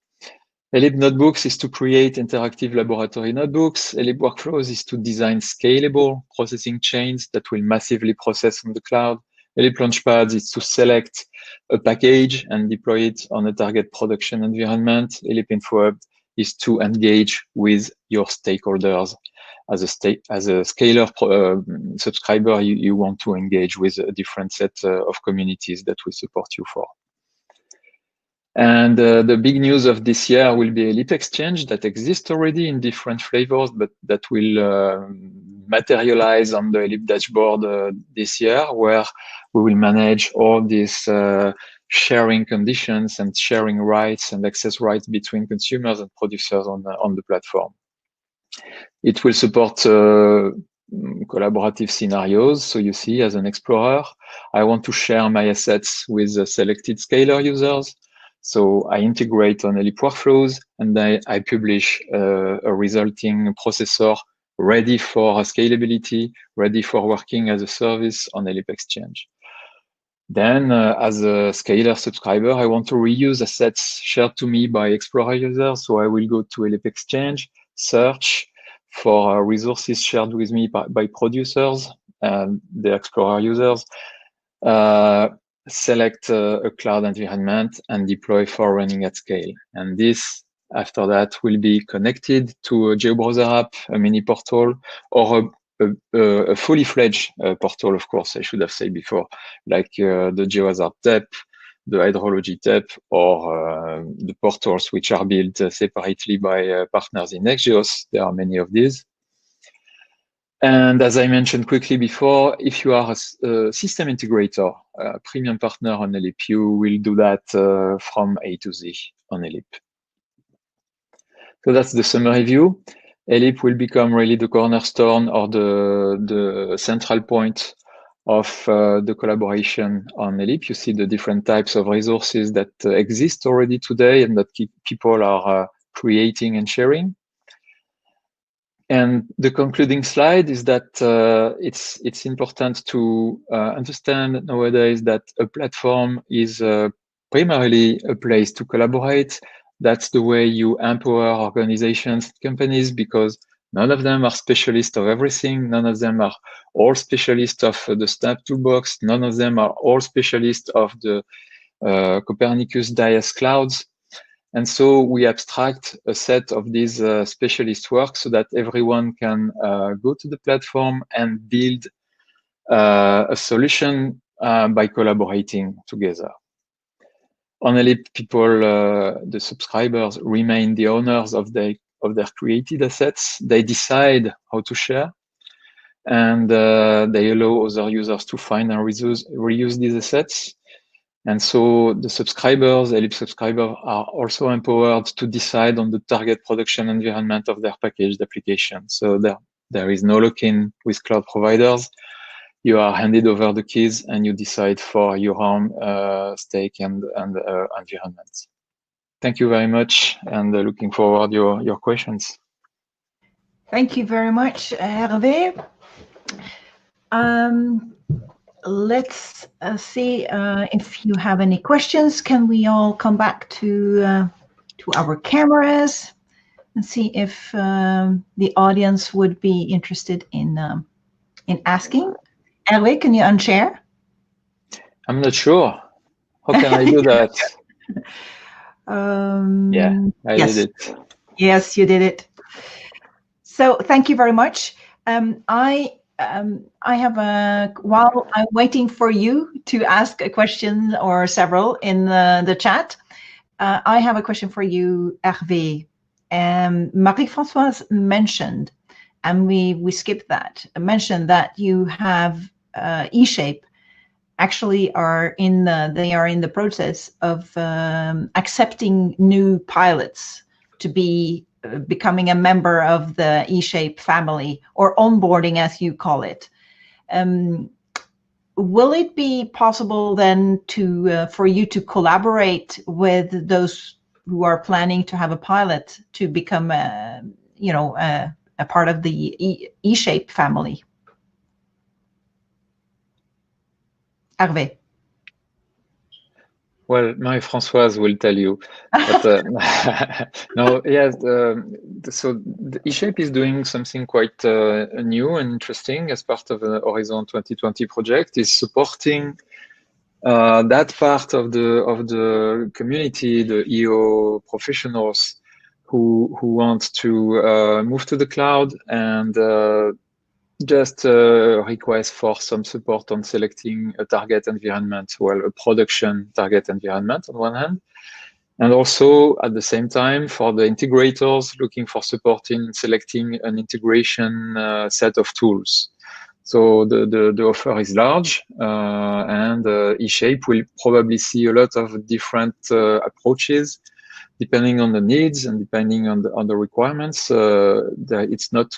Ellip Notebooks is to create interactive laboratory notebooks. Ellip Workflows is to design scalable processing chains that will massively process on the cloud. Ellip Launchpad is to select a package and deploy it on a target production environment. Ellip InfoHub is to engage with your stakeholders. As a Scalar subscriber, you want to engage with a different set of communities that we support you for. And the big news of this year will be Ellip Exchange, that exists already in different flavors, but that will materialize on the Ellip dashboard this year, where we will manage all these sharing conditions and sharing rights and access rights between consumers and producers on the platform. It will support collaborative scenarios. So you see, as an explorer, I want to share my assets with selected Scalar users. So I integrate on Ellip Workflows, and I publish a resulting processor ready for scalability, ready for working as a service on Ellip Exchange. Then, as a Scalar subscriber, I want to reuse assets shared to me by Explorer users. So I will go to Ellip Exchange, search for resources shared with me by producers and the Explorer users, select a cloud environment and deploy for running at scale. And this, after that, will be connected to a GeoBrowser app, a mini portal, or a fully fledged portal, of course, I should have said before, like the GeoHazard TEP, the hydrology TEP, or the portals which are built separately by partners in NextGEOSS. There are many of these. And as I mentioned quickly before, if you are a system integrator, a premium partner on Ellip, you will do that from A to Z on Ellip. So that's the summary view. Ellip will become really the cornerstone or the central point of the collaboration on Ellip. You see the different types of resources that exist already today and that people are creating and sharing. And the concluding slide is that it's important to understand nowadays that a platform is primarily a place to collaborate. That's the way you empower organizations, companies, because none of them are specialists of everything. None of them are all specialists of the Snap toolbox. None of them are all specialists of the Copernicus DIAS clouds. And so we abstract a set of these specialist work so that everyone can go to the platform and build a solution by collaborating together. On Ellip, people, the subscribers remain the owners of their created assets. They decide how to share, and they allow other users to find and reuse these assets. And so the subscribers, Ellip subscribers, are also empowered to decide on the target production environment of their packaged application. So there is no lock-in with cloud providers. You are handed over the keys and you decide for your own stake and environment. Thank you very much, and looking forward to your questions. Thank you very much, Herve. Let's see if you have any questions. Can we all come back to our cameras and see if the audience would be interested in asking? Herve, can you unshare? I'm not sure. How can I do that? Yeah, I did it. Yes, you did it. So thank you very much. I have while I'm waiting for you to ask a question or several in the chat, I have a question for you, Herve. Marie-Francoise mentioned, and we skipped that, mentioned that you have eShape actually they are in the process of accepting new pilots to be becoming a member of the eShape family, or onboarding as you call it. Will it be possible then for you to collaborate with those who are planning to have a pilot to become a part of the eShape family? Herve. Well, Marie-Francoise will tell you. But, no, yes. So the eShape is doing something quite new and interesting as part of the Horizon 2020 project. Is supporting that part of the community, the EO professionals who want to move to the cloud and just request for some support on selecting a target environment, well, a production target environment on one hand, and also at the same time for the integrators looking for support in selecting an integration set of tools. So the offer is large, and eShape will probably see a lot of different approaches depending on the needs and depending on the requirements. It's not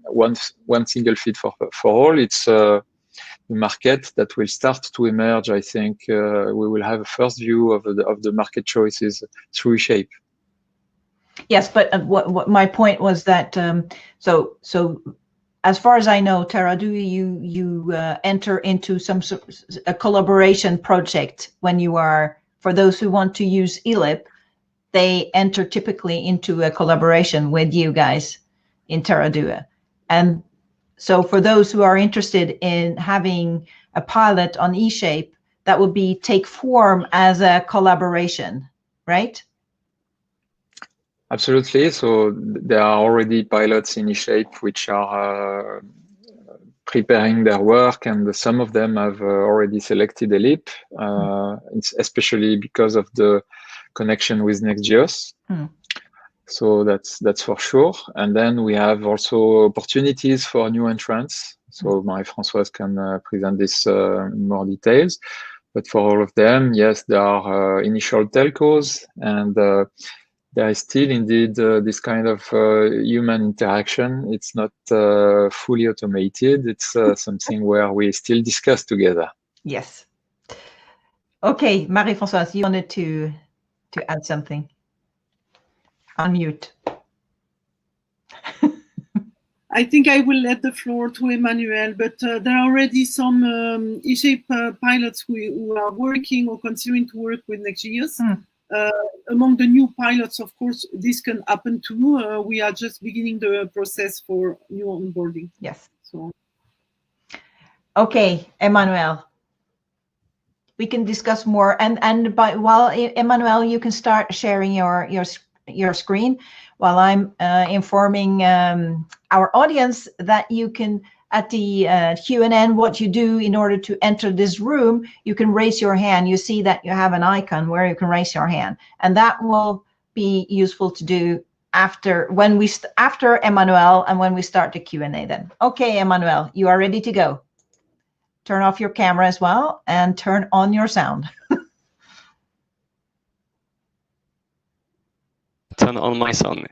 one single fit for all. It's a market that will start to emerge. I think we will have a first view of the market choices through eShape. Yes, but what my point was that so as far as I know, Terradue, you enter into a collaboration project when you are, for those who want to use Ellip, they enter typically into a collaboration with you guys in Terradue. And so for those who are interested in having a pilot on eShape, that would be take form as a collaboration, right? Absolutely. So there are already pilots in eShape which are preparing their work, and some of them have already selected Ellip, especially because of the connection with NextGEOSS. So that's for sure. And then we have also opportunities for new entrants. So Marie-Francoise can present this in more details. But for all of them, yes, there are initial telcos, and there is still indeed this kind of human interaction. It's not fully automated. It's something where we still discuss together. Yes. Okay, Marie-Francoise, you wanted to add something. Unmute. I think I will let the floor to Emmanuel, but there are already some eShape pilots who are working or considering to work with NextGEOSS. Among the new pilots, of course, this can happen too. We are just beginning the process for new onboarding. Yes. So. Okay, Emmanuel. We can discuss more, and while Emmanuel, you can start sharing your screen while I'm informing our audience that you can, at the Q&A, what you do in order to enter this room, you can raise your hand. You see that you have an icon where you can raise your hand, and that will be useful to do after Emmanuel and when we start the Q&A then. Okay, Emmanuel, you are ready to go. Turn off your camera as well and turn on your sound. Turn on my sound.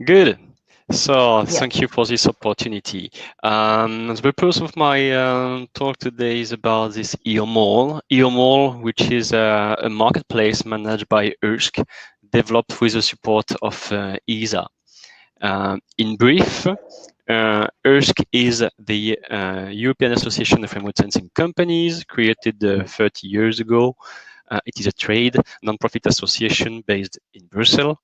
Good. So Yeah. Thank you for this opportunity. The purpose of my talk today is about this eoMall. eoMall, which is a marketplace managed by EARSC, developed with the support of ESA. In brief, EARSC is the European Association of Remote Sensing Companies, created 30 years ago. It is a trade non-profit association based in Brussels.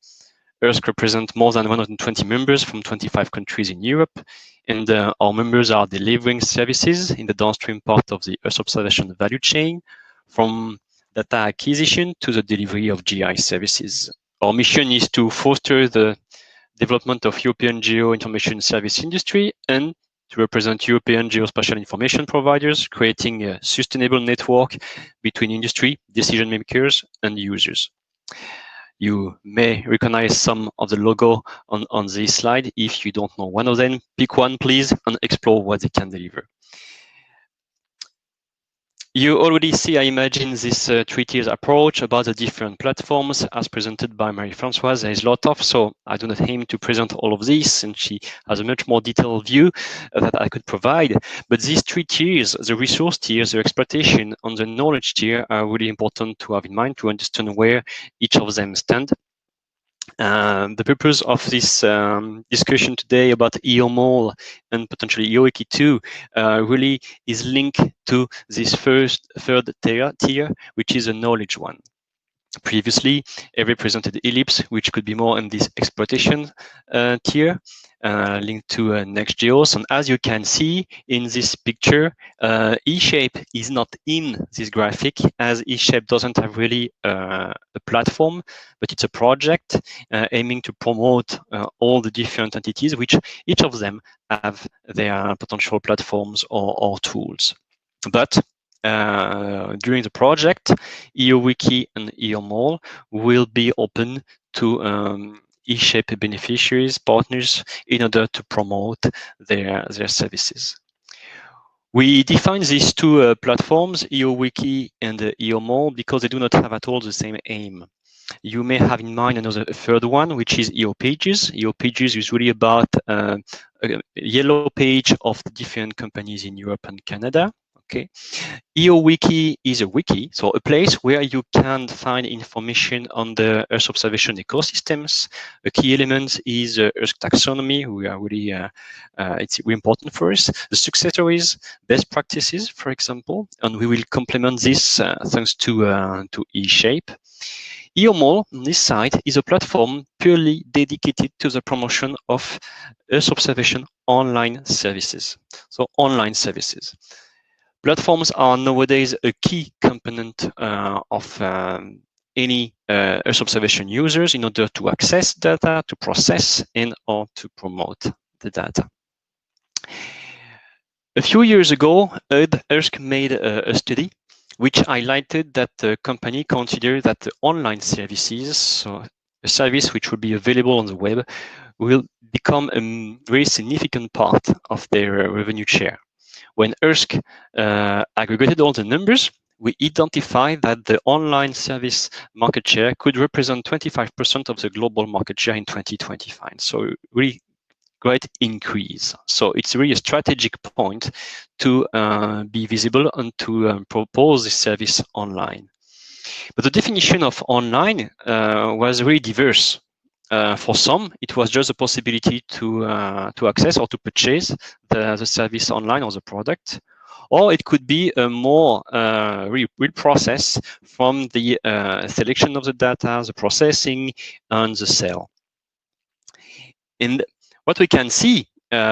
EARSC represents more than 120 members from 25 countries in Europe, and our members are delivering services in the downstream part of the Earth observation value chain, from data acquisition to the delivery of GI services. Our mission is to foster the development of European geo-information service industry and to represent European geospatial information providers, creating a sustainable network between industry, decision makers, and users. You may recognize some of the logo on this slide. If you don't know one of them, pick one, please, and explore what they can deliver. You already see, I imagine, this three-tiers approach about the different platforms as presented by Marie-Francoise. There is a lot of, so I do not aim to present all of this, and she has a much more detailed view that I could provide. But these three tiers, the resource tier, the exploitation, and the knowledge tier, are really important to have in mind to understand where each of them stand. The purpose of this discussion today about eoMall and potentially EuroGEO 2 really is linked to this third tier, which is a knowledge one. Previously, I represented Ellip, which could be more in this exploitation tier, linked to NextGEOSS. And as you can see in this picture, eShape is not in this graphic, as eShape doesn't have really a platform, but it's a project aiming to promote all the different entities, which each of them have their potential platforms or tools. But during the project, EuroWiki and eoMall will be open to eShape beneficiaries, partners, in order to promote their services. We define these two platforms, EuroWiki and eoMall, because they do not have at all the same aim. You may have in mind another third one, which is EuroPages. EuroPages is really about a yellow page of the different companies in Europe and Canada. Okay, EOWiki is a wiki, so a place where you can find information on the Earth observation ecosystems. A key element is Earth taxonomy. We are really, it's really important for us. The success stories, best practices, for example, and we will complement this thanks to eShape. eoMall on this side is a platform purely dedicated to the promotion of Earth observation online services. So online services. Platforms are nowadays a key component of any Earth observation users in order to access data, to process, and or to promote the data. A few years ago, EARSC made a study which highlighted that the company considered that the online services, so a service which will be available on the web, will become a very significant part of their revenue share. When EARSC aggregated all the numbers, we identified that the online service market share could represent 25% of the global market share in 2025. So really great increase. So it's really a strategic point to be visible and to propose this service online. But the definition of online was really diverse. For some, it was just a possibility to access or to purchase the service online or the product, or it could be a more real process from the selection of the data, the processing, and the sale. And what we can see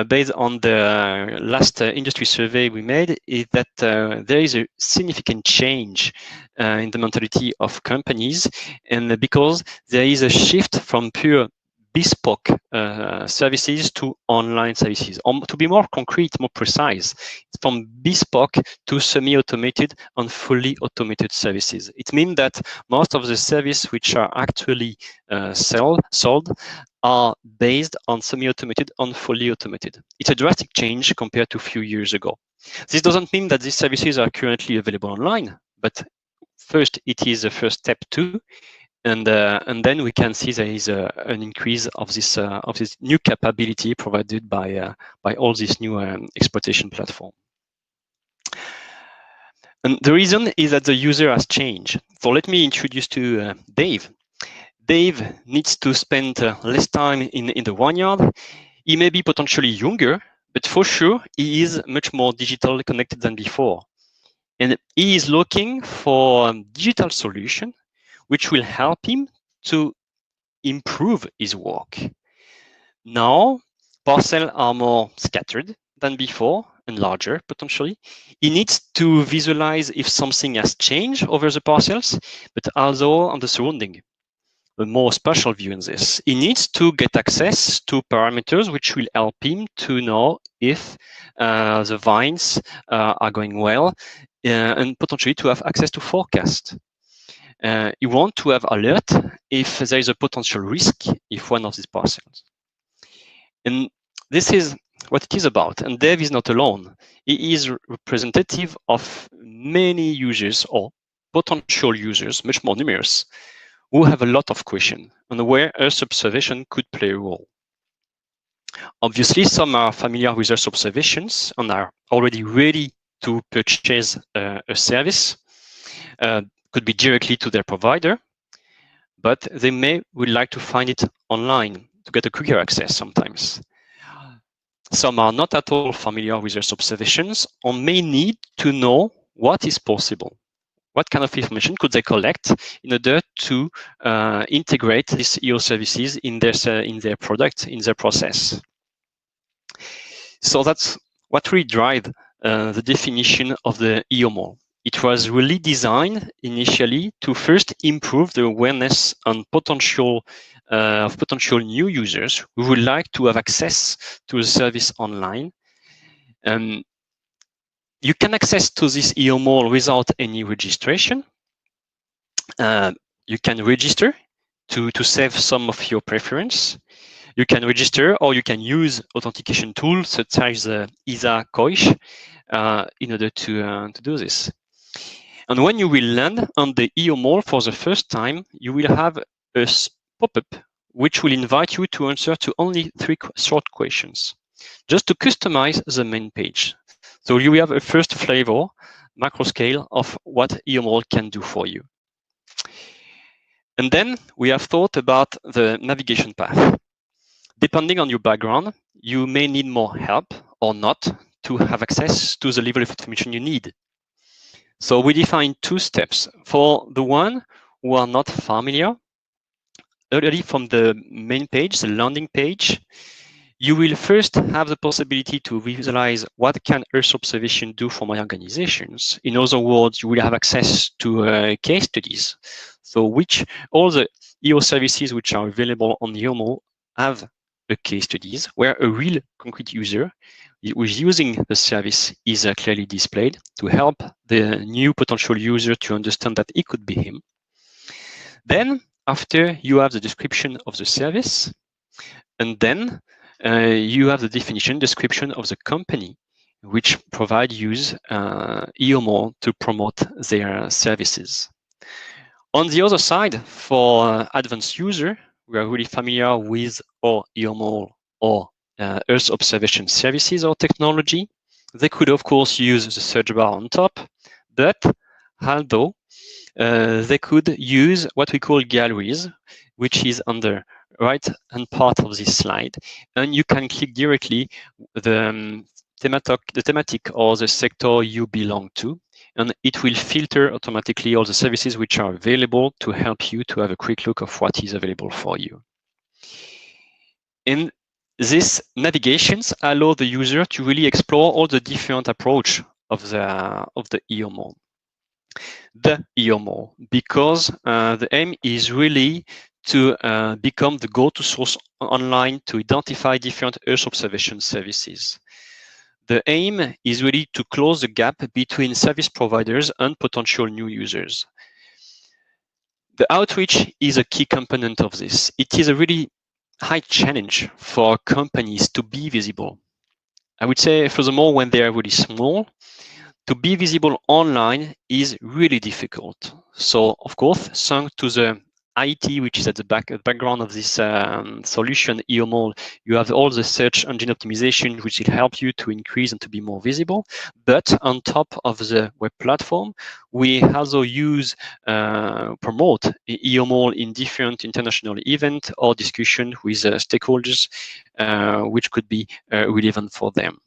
based on the last industry survey we made is that there is a significant change in the mentality of companies, and because there is a shift from pure bespoke services to online services. To be more concrete, more precise, from bespoke to semi-automated and fully automated services. It means that most of the services which are actually sold are based on semi-automated and fully automated. It's a drastic change compared to a few years ago. This doesn't mean that these services are currently available online, but first it is a first step too, and then we can see there is an increase of this new capability provided by all this new exploitation platform. And the reason is that the user has changed. So let me introduce to Dave. Dave needs to spend less time in the vineyard. He may be potentially younger, but for sure, he is much more digitally connected than before. And he is looking for a digital solution which will help him to improve his work. Now, parcels are more scattered than before and larger, potentially. He needs to visualize if something has changed over the parcels, but also on the surrounding. A more spatial view in this. He needs to get access to parameters which will help him to know if the vines are going well and potentially to have access to forecast. You want to have alert if there is a potential risk if one of these parcels. And this is what it is about. And Dave is not alone. He is representative of many users or potential users, much more numerous, who have a lot of questions on where Earth observation could play a role. Obviously, some are familiar with Earth observations and are already ready to purchase a service. Could be directly to their provider, but they would like to find it online to get a quicker access sometimes. Some are not at all familiar with Earth observations and may need to know what is possible. What kind of information could they collect in order to integrate these EO services in their product, in their process? So that's what really drives the definition of the eoMall. It was really designed initially to first improve the awareness and potential of potential new users who would like to have access to the service online. You can access to this eoMall without any registration. You can register to save some of your preference. You can register or you can use authentication tools such as ESA TEPs in order to do this. And when you will land on the eoMall for the first time, you will have a pop-up which will invite you to answer to only 3 short questions, just to customize the main page. So you will have a first flavor macro scale of what eoMall can do for you. And then we have thought about the navigation path. Depending on your background, you may need more help or not to have access to the level of information you need. So we define 2 steps. For the one who are not familiar, already from the main page, the landing page, you will first have the possibility to visualize what can Earth observation do for my organizations. In other words, you will have access to case studies. So all the EO services which are available on eoMall have a case studies where a real concrete user who is using the service is clearly displayed to help the new potential user to understand that it could be him. Then after you have the description of the service, and then you have the definition, description of the company which provide use eoMall to promote their services. On the other side, for advanced user, we are really familiar with or eoMall or Earth observation services or technology. They could, of course, use the search bar on top, but although they could use what we call galleries, which is on the right-hand part of this slide, and you can click directly the thematic or the sector you belong to, and it will filter automatically all the services which are available to help you to have a quick look of what is available for you. And these navigations allow the user to really explore all the different approach of the eoMall. The eoMall, because the aim is really to become the go-to source online to identify different Earth observation services. The aim is really to close the gap between service providers and potential new users. The outreach is a key component of this. It is a really high challenge for companies to be visible. I would say, furthermore, when they are really small, to be visible online is really difficult. So, of course, thanks to the IT, which is at the background of this solution, eoMall, you have all the search engine optimization, which will help you to increase and to be more visible. But on top of the web platform, we also promote eoMall in different international events or discussion with stakeholders, which could be relevant for them.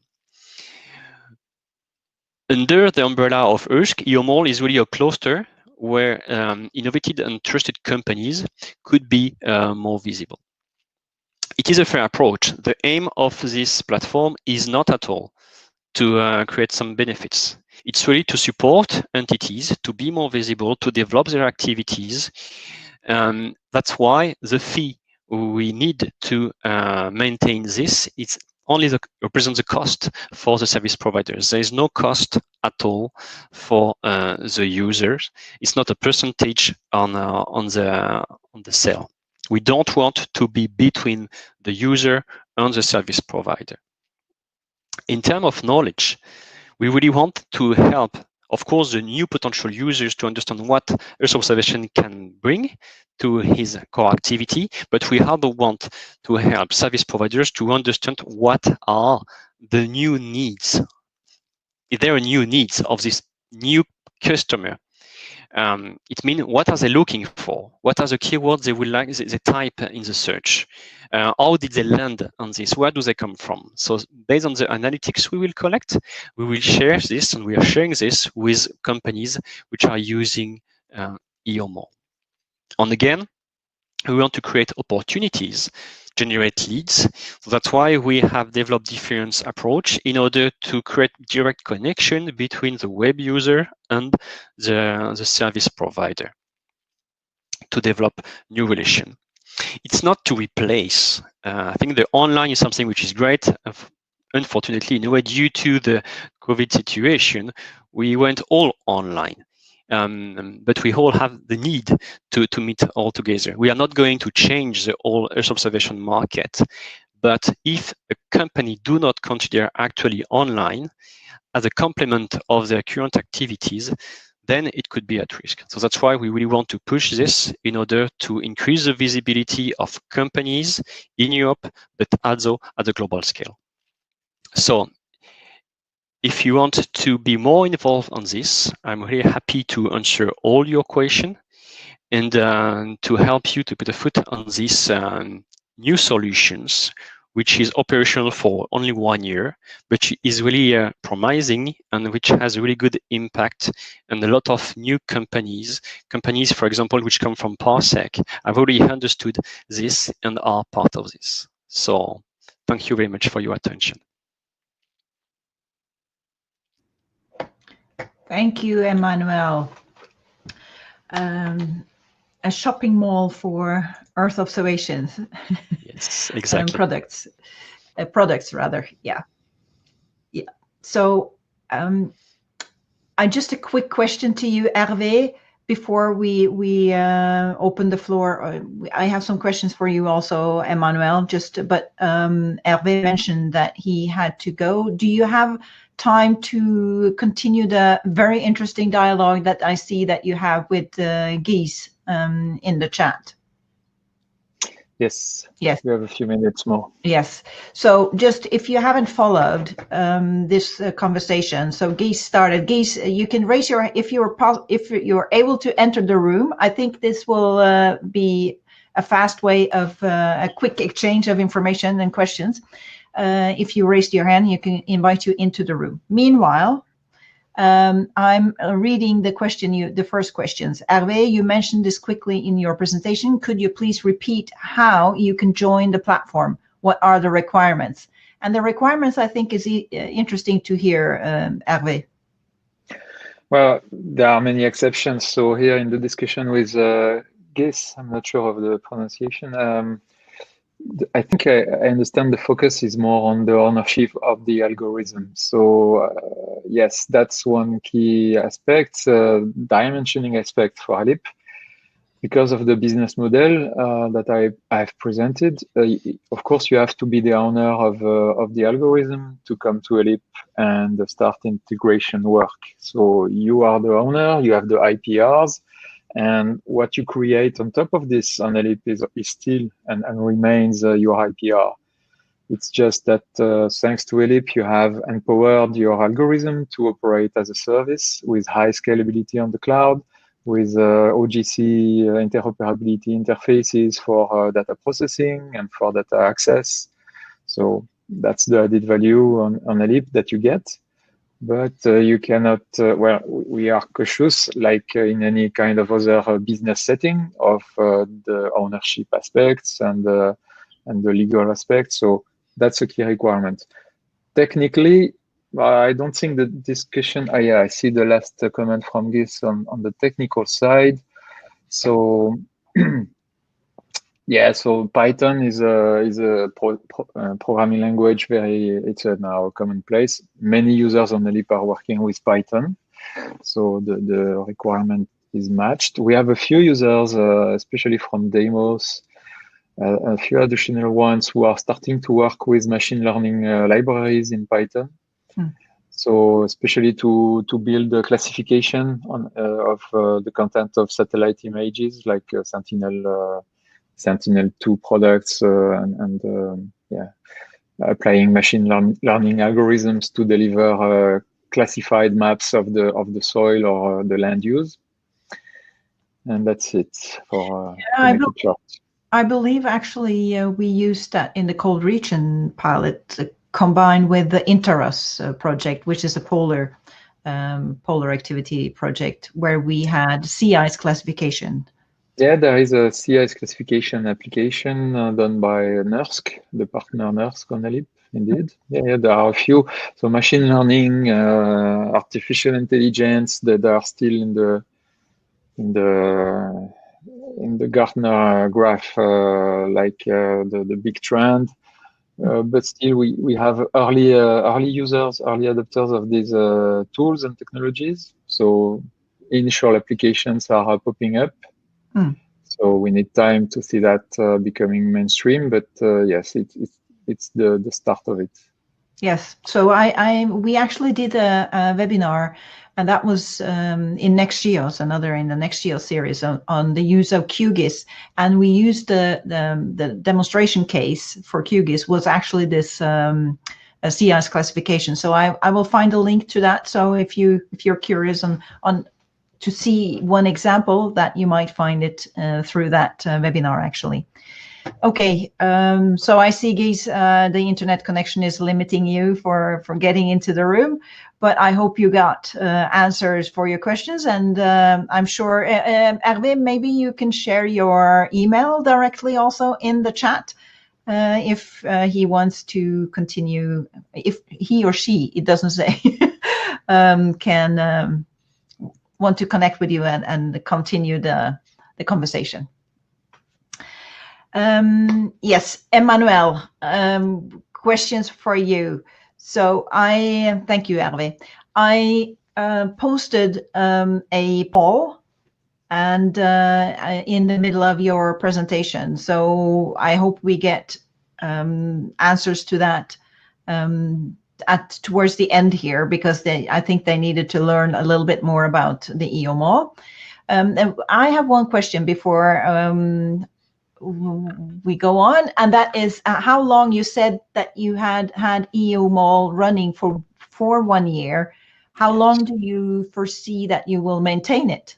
Under the umbrella of EARSC, eoMall is really a cluster where innovative and trusted companies could be more visible. It is a fair approach. The aim of this platform is not at all to create some benefits. It's really to support entities to be more visible, to develop their activities. That's why the fee we need to maintain this is only represents the cost for the service providers. There is no cost at all for the users. It's not a percentage on the sale. We don't want to be between the user and the service provider. In terms of knowledge, we really want to help, of course, the new potential users to understand what Earth observation can bring to his core activity, but we also want to help service providers to understand what are the new needs. If there are new needs of this new customer, it means what are they looking for? What are the keywords they would like they type in the search? How did they land on this? Where do they come from? So based on the analytics we will collect, we will share this, and we are sharing this with companies which are using eoMall. And again, we want to create opportunities, generate leads. So that's why we have developed different approach in order to create direct connection between the web user and the service provider to develop new relation. It's not to replace. I think the online is something which is great. Unfortunately, in a way, due to the COVID situation, we went all online. But we all have the need to meet all together. We are not going to change the whole Earth observation market, but if a company do not consider actually online as a complement of their current activities, then it could be at risk. So that's why we really want to push this in order to increase the visibility of companies in Europe, but also at the global scale. So if you want to be more involved on this, I'm really happy to answer all your questions and to help you to put a foot on these new solutions, which is operational for only 1 year, but is really promising and which has a really good impact. And a lot of new companies, for example, which come from Parsec, have already understood this and are part of this. So thank you very much for your attention. Thank you, Emmanuel. A shopping mall for Earth observations. Yes, exactly. Products rather. Yeah. So, just a quick question to you, Herve, before we open the floor. I have some questions for you also, Emmanuel. But Herve mentioned that he had to go. Do you have time to continue the very interesting dialogue that I see that you have with Guys in the chat? Yes. Yes. We have a few minutes more. Yes. So just if you haven't followed this conversation, so Guys started. Guys, you can raise your if you're able to enter the room. I think this will be a fast way of a quick exchange of information and questions. If you raised your hand, you can invite you into the room. Meanwhile, I'm reading the first questions. Herve, you mentioned this quickly in your presentation. Could you please repeat how you can join the platform? What are the requirements? And the requirements, I think, is interesting to hear, Herve. Well, there are many exceptions. So here in the discussion with Guess, I'm not sure of the pronunciation. I think I understand the focus is more on the ownership of the algorithm. So yes, that's one key aspect, dimensioning aspect for Ellip. Because of the business model that I've presented, of course, you have to be the owner of the algorithm to come to Ellip and start integration work. So you are the owner, you have the IPRs, and what you create on top of this on Ellip is still and remains your IPR. It's just that thanks to Ellip, you have empowered your algorithm to operate as a service with high scalability on the cloud, with OGC interoperability interfaces for data processing and for data access. So that's the added value on Ellip that you get. But you cannot, well, we are cautious, like in any kind of other business setting, of the ownership aspects and the legal aspects. So that's a key requirement. Technically, I don't think the discussion, yeah, I see the last comment from Gis on the technical side. So yeah, so Python is a programming language. It's now commonplace. Many users on Ellip are working with Python, so the requirement is matched. We have a few users, especially from Demos, a few additional ones who are starting to work with machine learning libraries in Python. So especially to build the classification of the content of satellite images, like Sentinel-2 products yeah, applying machine learning algorithms to deliver classified maps of the soil or the land use. And that's it for I believe actually we used that in the cold region pilot combined with the EARSC project, which is a polar activity project where we had sea ice classification. Yeah, there is a sea ice classification application done by EARSC, the partner EARSC on Ellip, indeed. Yeah, there are a few. So machine learning, artificial intelligence that are still in the Gartner graph, like the big trend. But still, we have early users, early adopters of these tools and technologies. So initial applications are popping up. So we need time to see that becoming mainstream. But yes, it's the start of it. Yes. So we actually did a webinar, and that was in NextGEOSS, another in the NextGEOSS series on the use of QGIS, and we used the demonstration case for QGIS was actually this sea ice classification. So I will find a link to that. So if you're curious on to see one example, that you might find it through that webinar actually. Okay, so I see, Guys, the internet connection is limiting you for getting into the room, but I hope you got answers for your questions, and I'm sure, Herve, maybe you can share your email directly also in the chat if he wants to continue, if he or she, it doesn't say, can want to connect with you and continue the conversation. Yes, Emmanuel, questions for you. So thank you, Herve. I posted a poll and in the middle of your presentation. So I hope we get answers to that towards the end here, because I think they needed to learn a little bit more about the eoMall. And I have one question before we go on, and that is how long you said that you had eoMall running for 1 year. How long do you foresee that you will maintain it?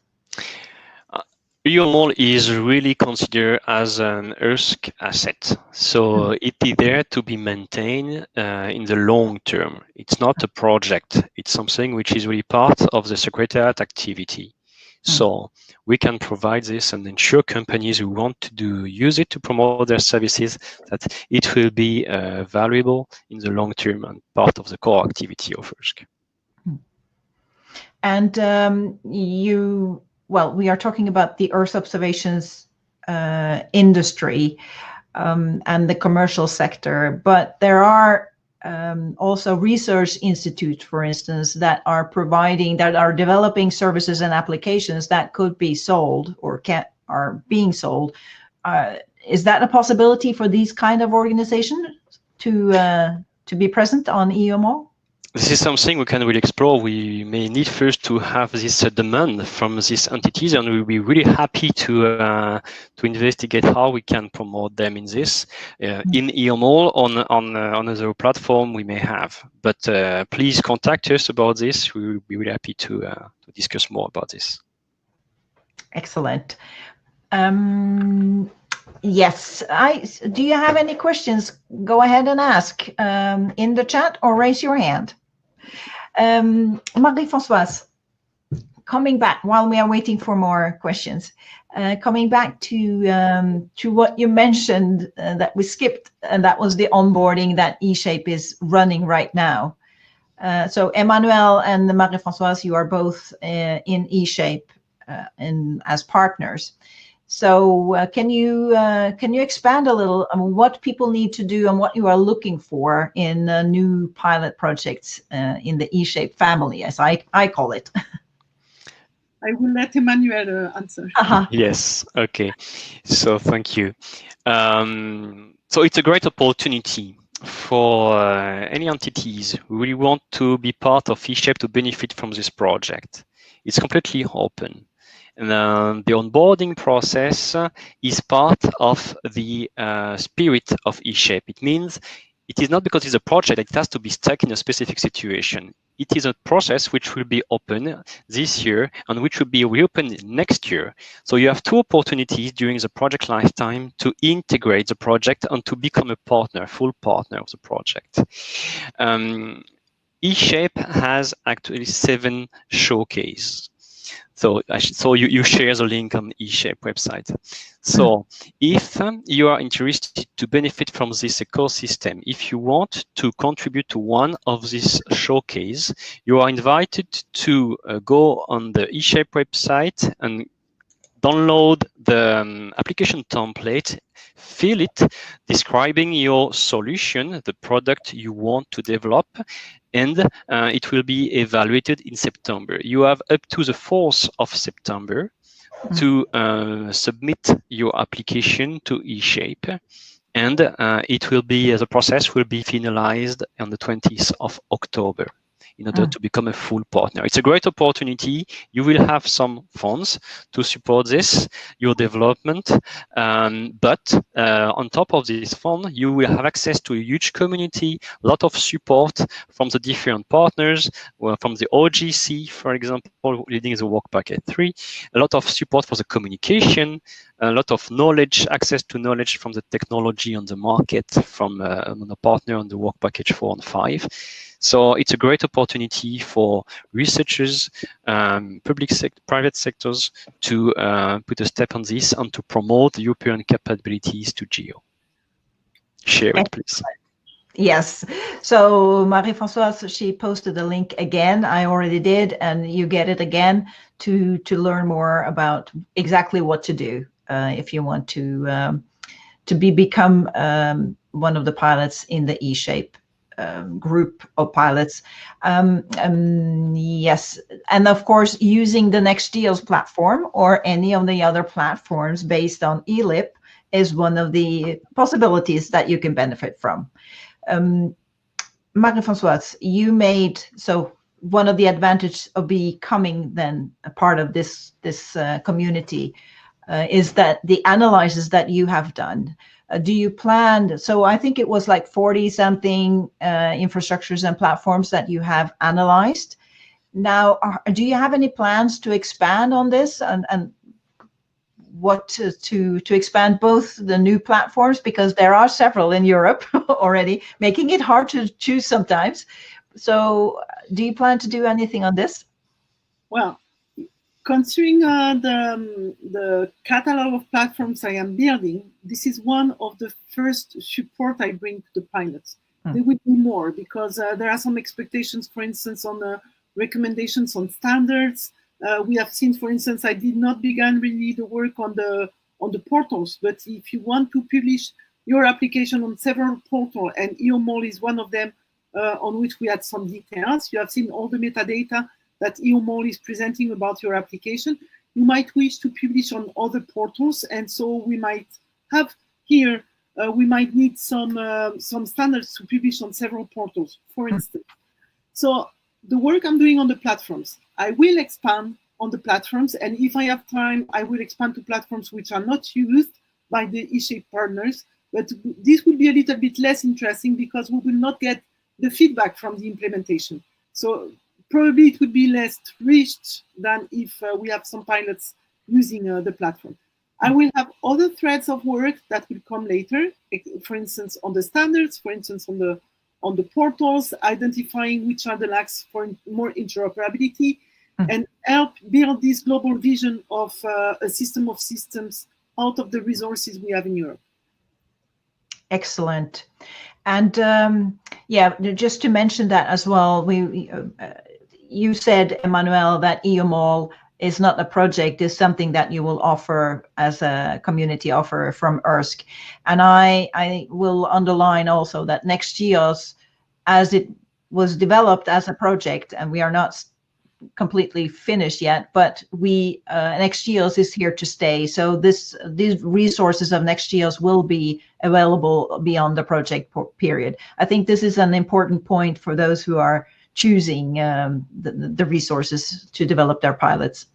eoMall is really considered as an EARSC asset. So it is there to be maintained in the long term. It's not a project. It's something which is really part of the Secretariat activity. So we can provide this and ensure companies who want to use it to promote their services that it will be valuable in the long term and part of the core activity of EARSC. And well, we are talking about the Earth observations industry and the commercial sector, but there are also research institutes, for instance, that are developing services and applications that could be sold or are being sold. Is that a possibility for these kind of organizations to be present on eoMall? This is something we can really explore. We may need first to have this demand from these entities, and we'll be really happy to investigate how we can promote them in this in eoMall on another platform we may have. But please contact us about this. We will be really happy to discuss more about this. Excellent. Yes, do you have any questions? Go ahead and ask in the chat or raise your hand. Marie-Francoise, coming back while we are waiting for more questions, coming back to what you mentioned that we skipped, and that was the onboarding that eShape is running right now. So Emmanuel and Marie-Francoise, you are both in eShape and as partners. So can you expand a little on what people need to do and what you are looking for in new pilot projects in the eShape family, as I call it? I will let Emmanuel answer. Yes, okay. So thank you. So it's a great opportunity for any entities who really want to be part of eShape to benefit from this project. It's completely open. And the onboarding process is part of the spirit of eShape. It means it is not because it's a project that it has to be stuck in a specific situation. It is a process which will be open this year and which will be reopened next year. So you have two opportunities during the project lifetime to integrate the project and to become a partner, full partner of the project. eShape has actually 7 showcases. So you share the link on eShape website. So if you are interested to benefit from this ecosystem, if you want to contribute to one of these showcase, you are invited to go on the eShape website and download the application template, fill it, describing your solution, the product you want to develop, and it will be evaluated in September. You have up to the 4th of September to submit your application to eShape, and it will be, the process will be finalized on the 20th of October. in order to become a full partner. It's a great opportunity. You will have some funds to support this, your development, but on top of this fund, you will have access to a huge community, a lot of support from the different partners, from the OGC, for example, leading the Work Packet 3, a lot of support for the communication, a lot of knowledge, access to knowledge from the technology on the market, from a partner on the Work Package 4 and 5. So it's a great opportunity for researchers, private sectors to put a step on this and to promote the European capabilities to GEO. Share it, please. Yes. So Marie-Francoise, she posted the link again. I already did, and you get it again to learn more about exactly what to do if you want to become one of the pilots in the E-Shape group of pilots. Yes, and of course, using the NextGEOSS platform or any of the other platforms based on Ellip is one of the possibilities that you can benefit from. Marie-Francoise, you made, so one of the advantages of becoming then a part of this community is that the analysis that you have done. Do you plan, so I think it was like 40 something infrastructures and platforms that you have analyzed. Now, do you have any plans to expand on this and what to expand both the new platforms, because there are several in Europe already, making it hard to choose sometimes. So do you plan to do anything on this? Well, considering the catalog of platforms I am building, this is one of the first support I bring to the pilots. There will be more because there are some expectations, for instance, on recommendations on standards. We have seen, for instance, I did not begin really the work on the portals, but if you want to publish your application on several portals, and eoMall is one of them on which we had some details, you have seen all the metadata that eoMall is presenting about your application. You might wish to publish on other portals, and so we might have here, we might need some standards to publish on several portals, for instance. So the work I'm doing on the platforms, I will expand on the platforms, and if I have time, I will expand to platforms which are not used by the E-Shape partners, but this will be a little bit less interesting because we will not get the feedback from the implementation. So probably it would be less rich than if we have some pilots using the platform. I will have other threads of work that will come later, for instance, on the standards, for instance, on the portals, identifying which are the lacks for more interoperability, and help build this global vision of a system of systems out of the resources we have in Europe. Excellent. And yeah, just to mention that as well, you said, Emmanuel, that eoMall is not a project, is something that you will offer as a community offer from EARSC. And I will underline also that NextGEOSS, as it was developed as a project, and we are not completely finished yet, but NextGEOSS is here to stay. So these resources of NextGEOSS will be available beyond the project period. I think this is an important point for those who are choosing the resources to develop their pilots.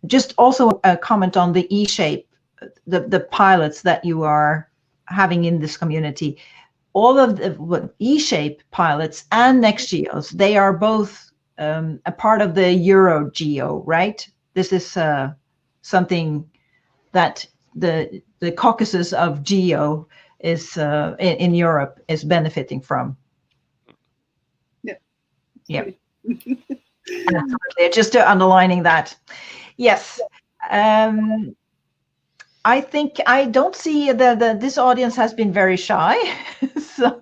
Just also a comment on the E-Shape, the pilots that you are having in this community. All of the E-Shape pilots and NextGEOSS, they are both a part of the EuroGEO, right? This is something that the caucuses of GEO is in Europe is benefiting from. Yeah. Absolutely. Just underlining that. Yes. I think I don't see this audience has been very shy. So,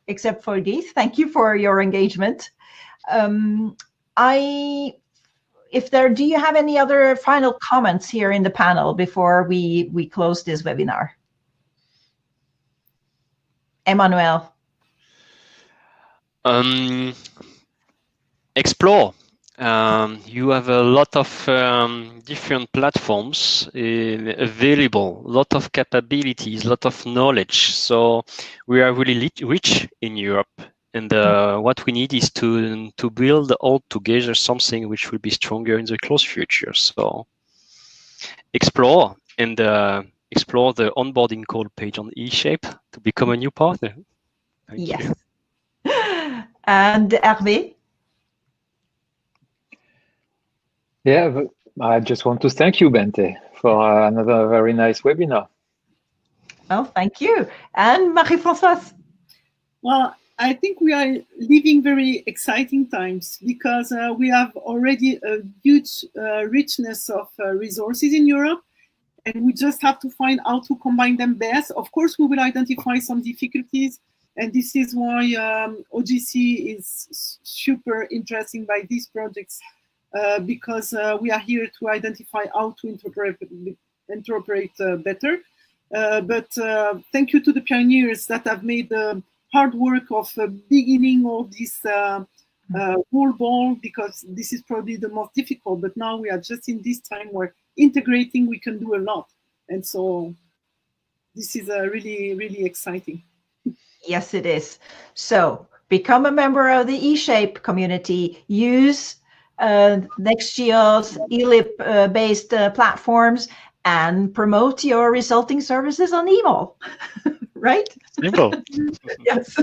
except for Geeth, thank you for your engagement. Do you have any other final comments here in the panel before we close this webinar? Emmanuel. Explore. You have a lot of different platforms available, a lot of capabilities, a lot of knowledge. So we are really rich in Europe And what we need is to build all together something which will be stronger in the close future. So explore and explore the onboarding call page on eShape to become a new partner. Thank you. And Herve? Yeah, but I just want to thank you, Bente, for another very nice webinar. Oh, thank you. And Marie-Francoise? Well, I think we are living very exciting times because we have already a huge richness of resources in Europe, and we just have to find how to combine them best. Of course, we will identify some difficulties, and this is why OGC is super interesting by these projects because we are here to identify how to interoperate better. But thank you to the pioneers that have made the hard work of beginning all this whole ball, because this is probably the most difficult. But now we are just in this time where integrating, we can do a lot. And so this is really, really exciting. Yes, it is. So become a member of the eShape community. Use NextGEOSS, Ellip based platforms, and promote your resulting services on eoMall. Right? Simple. Yes.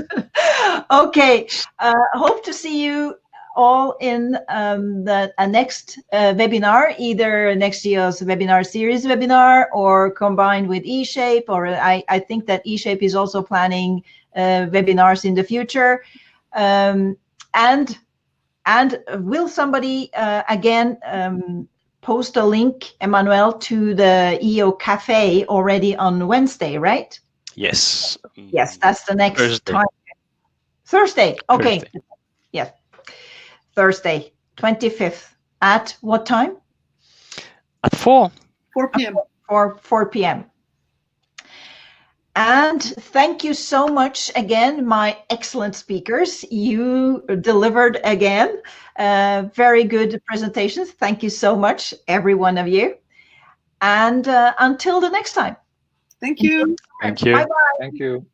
Okay. Hope to see you all in the next webinar, either NextGEOSS webinar series webinar or combined with eShape, or I think that eShape is also planning webinars in the future. And will somebody again post a link, Emmanuel, to the EO Cafe already on Wednesday, right? Yes. Yes, that's the next Thursday. time. Thursday. Okay. Thursday. Yes. Thursday, 25th. At what time? At 4. 4 p.m. 4 p.m. And thank you so much again, my excellent speakers. You delivered again. Very good presentations. Thank you so much, every one of you. And until the next time. Thank you. Thank you. Bye-bye. Thank you.